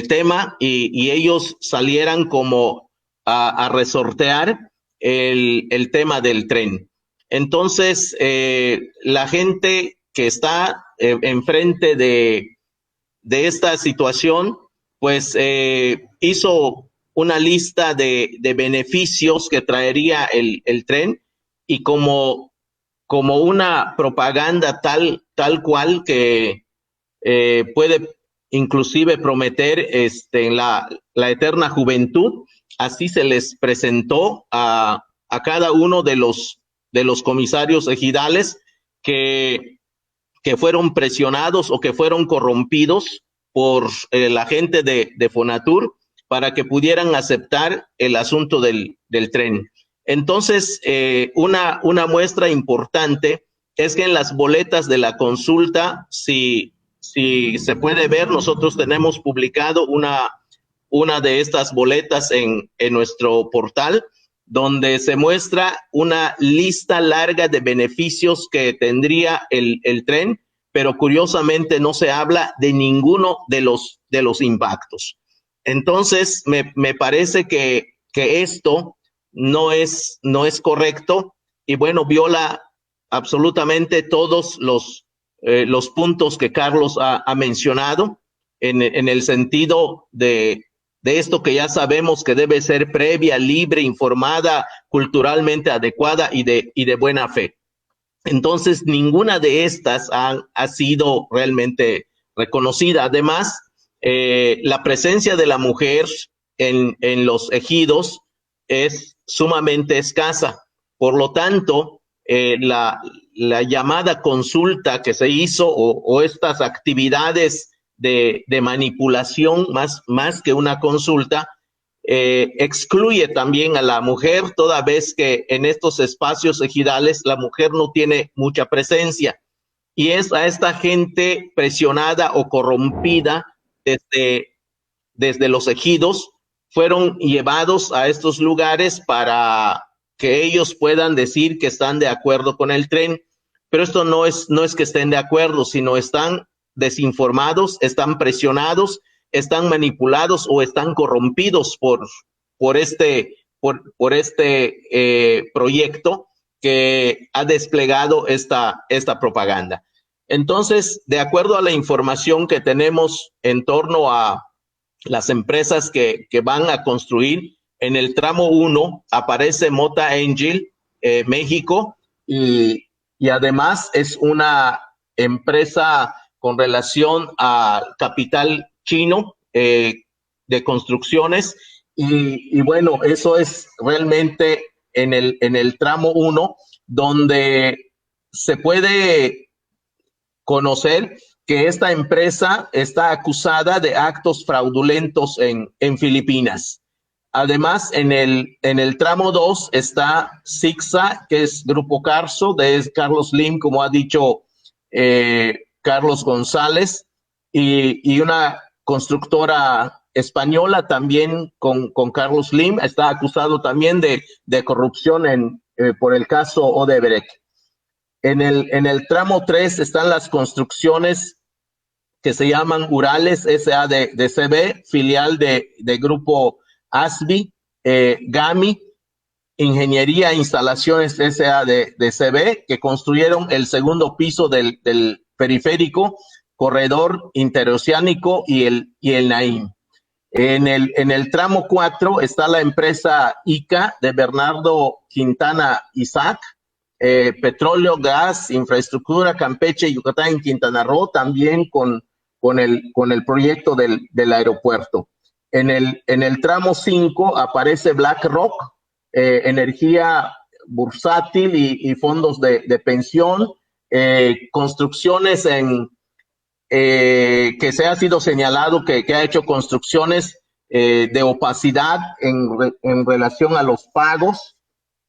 tema y ellos salieran como a resortear el tema del tren. Entonces, la gente que está enfrente de esta situación, pues hizo una lista de beneficios que traería el tren, y como una propaganda tal cual que puede inclusive prometer la eterna juventud, así se les presentó a cada uno de los comisarios ejidales que fueron presionados o que fueron corrompidos por la gente de Fonatur para que pudieran aceptar el asunto del tren. Entonces, una muestra importante es que en las boletas de la consulta, si se puede ver, nosotros tenemos publicado una de estas boletas en nuestro portal, donde se muestra una lista larga de beneficios que tendría el tren, pero curiosamente no se habla de ninguno de los impactos. Entonces, me parece que esto no es correcto, y bueno, viola absolutamente todos los puntos que Carlos ha mencionado en el sentido de esto que ya sabemos que debe ser previa, libre, informada, culturalmente adecuada y de buena fe. Entonces, ninguna de estas ha sido realmente reconocida. Además, la presencia de la mujer en los ejidos es sumamente escasa. Por lo tanto, la llamada consulta que se hizo o estas actividades de manipulación más que una consulta, excluye también a la mujer, toda vez que en estos espacios ejidales la mujer no tiene mucha presencia, y es a esta gente presionada o corrompida desde los ejidos, fueron llevados a estos lugares para que ellos puedan decir que están de acuerdo con el tren, pero esto no es que estén de acuerdo, sino están desinformados, están presionados, están manipulados o están corrompidos por este proyecto que ha desplegado esta propaganda. Entonces, de acuerdo a la información que tenemos en torno a las empresas que van a construir, en el tramo 1 aparece Mota-Engil, México, y además es una empresa con relación al capital chino de construcciones, Y bueno, eso es realmente en el tramo 1, donde se puede conocer que esta empresa está acusada de actos fraudulentos en Filipinas. Además, en el tramo 2 está Sixa, que es Grupo Carso, de Carlos Lim, como ha dicho Carlos González, y una constructora española también con Carlos Lim, está acusado también de corrupción por el caso Odebrecht. En el tramo 3 están las construcciones que se llaman Urales S.A.D.C.B., filial de Grupo ASBI, GAMI, Ingeniería e Instalaciones S.A.D.C.B., que construyeron el segundo piso del periférico, corredor interoceánico y el Naim. En el tramo 4 está la empresa ICA de Bernardo Quintana Isaac, petróleo, gas, infraestructura, Campeche, Yucatán, Quintana Roo, también con el proyecto del aeropuerto. En el tramo 5 aparece BlackRock, energía bursátil y fondos de pensión, construcciones que se ha sido señalado que ha hecho construcciones de opacidad en relación a los pagos.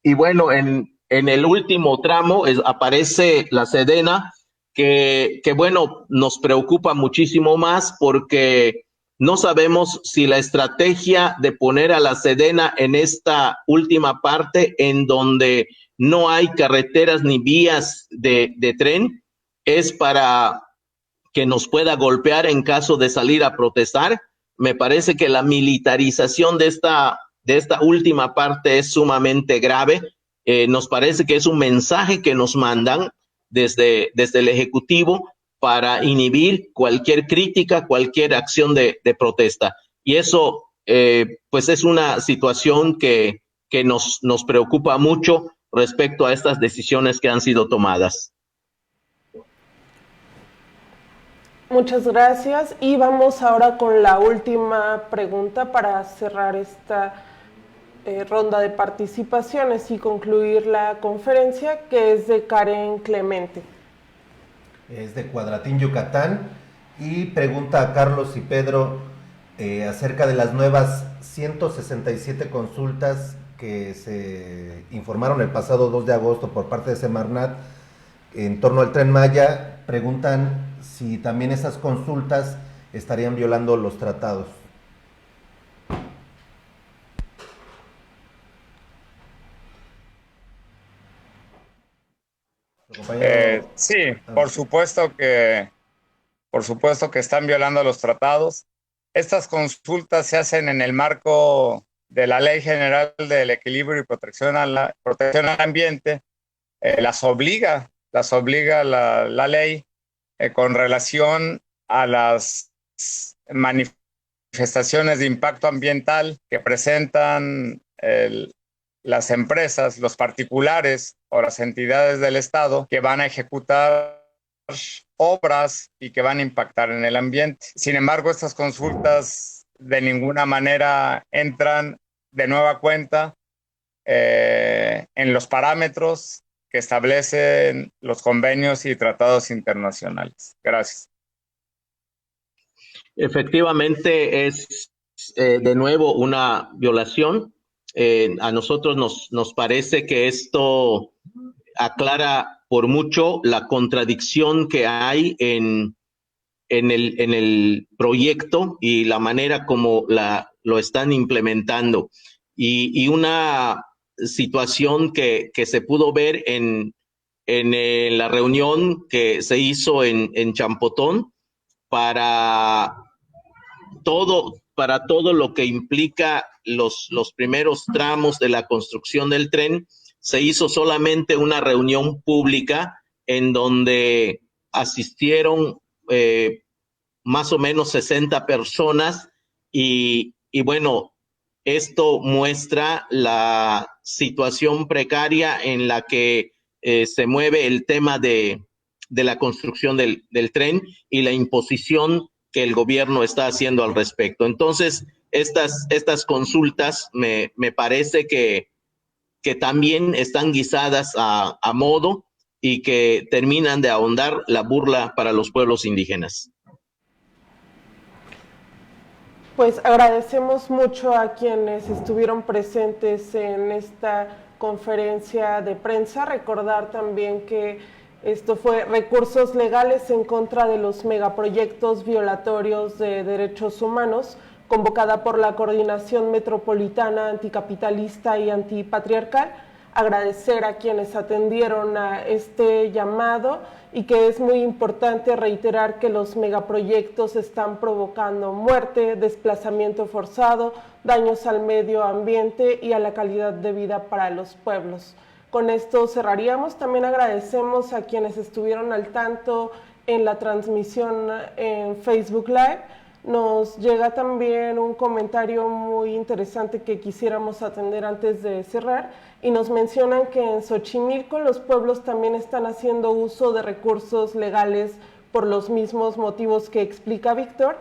Y bueno, en el último tramo aparece la Sedena, que bueno, nos preocupa muchísimo más porque no sabemos si la estrategia de poner a la Sedena en esta última parte, en donde no hay carreteras ni vías de tren, es para que nos pueda golpear en caso de salir a protestar. Me parece que la militarización de esta última parte es sumamente grave. Nos parece que es un mensaje que nos mandan desde el Ejecutivo para inhibir cualquier crítica, cualquier acción de protesta. Y eso, pues es una situación que nos preocupa mucho respecto a estas decisiones que han sido tomadas. Muchas gracias y vamos ahora con la última pregunta para cerrar esta ronda de participaciones y concluir la conferencia, que es de Karen Clemente. Es de Cuadratín, Yucatán, y pregunta a Carlos y Pedro acerca de las nuevas 167 consultas que se informaron el pasado 2 de agosto por parte de Semarnat en torno al Tren Maya. Preguntan si también esas consultas estarían violando los tratados. Sí, por supuesto que están violando los tratados. Estas consultas se hacen en el marco de la Ley General del Equilibrio y Protección al Ambiente. Las obliga la ley con relación a las manifestaciones de impacto ambiental que presentan las empresas, los particulares o las entidades del Estado que van a ejecutar obras y que van a impactar en el ambiente. Sin embargo, estas consultas de ninguna manera entran de nueva cuenta en los parámetros que establecen los convenios y tratados internacionales. Gracias. Efectivamente, es de nuevo una violación. A nosotros nos parece que esto aclara por mucho la contradicción que hay en el proyecto y la manera como lo están implementando. Y una situación que se pudo ver en la reunión que se hizo en Champotón para todo lo que implica los primeros tramos de la construcción del tren. Se hizo solamente una reunión pública en donde asistieron más o menos 60 personas y bueno, esto muestra la situación precaria en la que se mueve el tema de la construcción del tren y la imposición que el gobierno está haciendo al respecto. Entonces, estas consultas me parece que también están guisadas a modo y que terminan de ahondar la burla para los pueblos indígenas. Pues agradecemos mucho a quienes estuvieron presentes en esta conferencia de prensa. Recordar también que esto fue recursos legales en contra de los megaproyectos violatorios de derechos humanos, convocada por la Coordinación Metropolitana Anticapitalista y Antipatriarcal. Agradecer a quienes atendieron a este llamado y que es muy importante reiterar que los megaproyectos están provocando muerte, desplazamiento forzado, daños al medio ambiente y a la calidad de vida para los pueblos. Con esto cerraríamos. También agradecemos a quienes estuvieron al tanto en la transmisión en Facebook Live. Nos llega también un comentario muy interesante que quisiéramos atender antes de cerrar y nos mencionan que en Xochimilco los pueblos también están haciendo uso de recursos legales por los mismos motivos que explica Víctor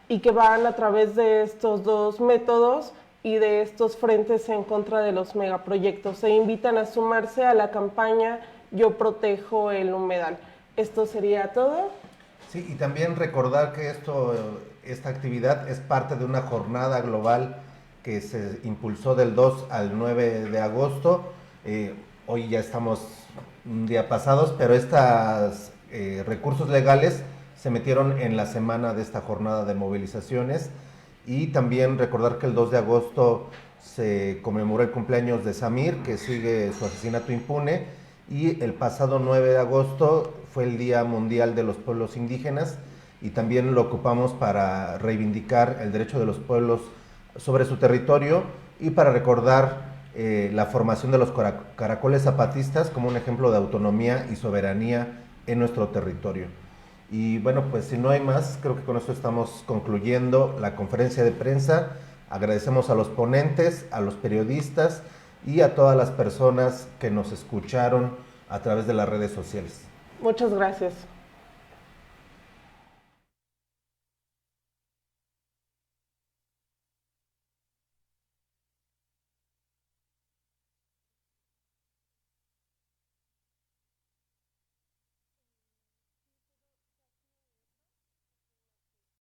y que van a través de estos dos métodos y de estos frentes en contra de los megaproyectos. Se invitan a sumarse a la campaña Yo Protejo el Humedal. Esto sería todo. Sí, y también recordar que esta actividad es parte de una jornada global que se impulsó del 2 al 9 de agosto. Hoy ya estamos un día pasados, pero estos recursos legales se metieron en la semana de esta jornada de movilizaciones. Y también recordar que el 2 de agosto se conmemoró el cumpleaños de Samir, que sigue su asesinato impune, y el pasado 9 de agosto fue el Día Mundial de los Pueblos Indígenas, y también lo ocupamos para reivindicar el derecho de los pueblos sobre su territorio y para recordar la formación de los caracoles zapatistas como un ejemplo de autonomía y soberanía en nuestro territorio. Y bueno, pues si no hay más, creo que con esto estamos concluyendo la conferencia de prensa. Agradecemos a los ponentes, a los periodistas y a todas las personas que nos escucharon a través de las redes sociales. Muchas gracias.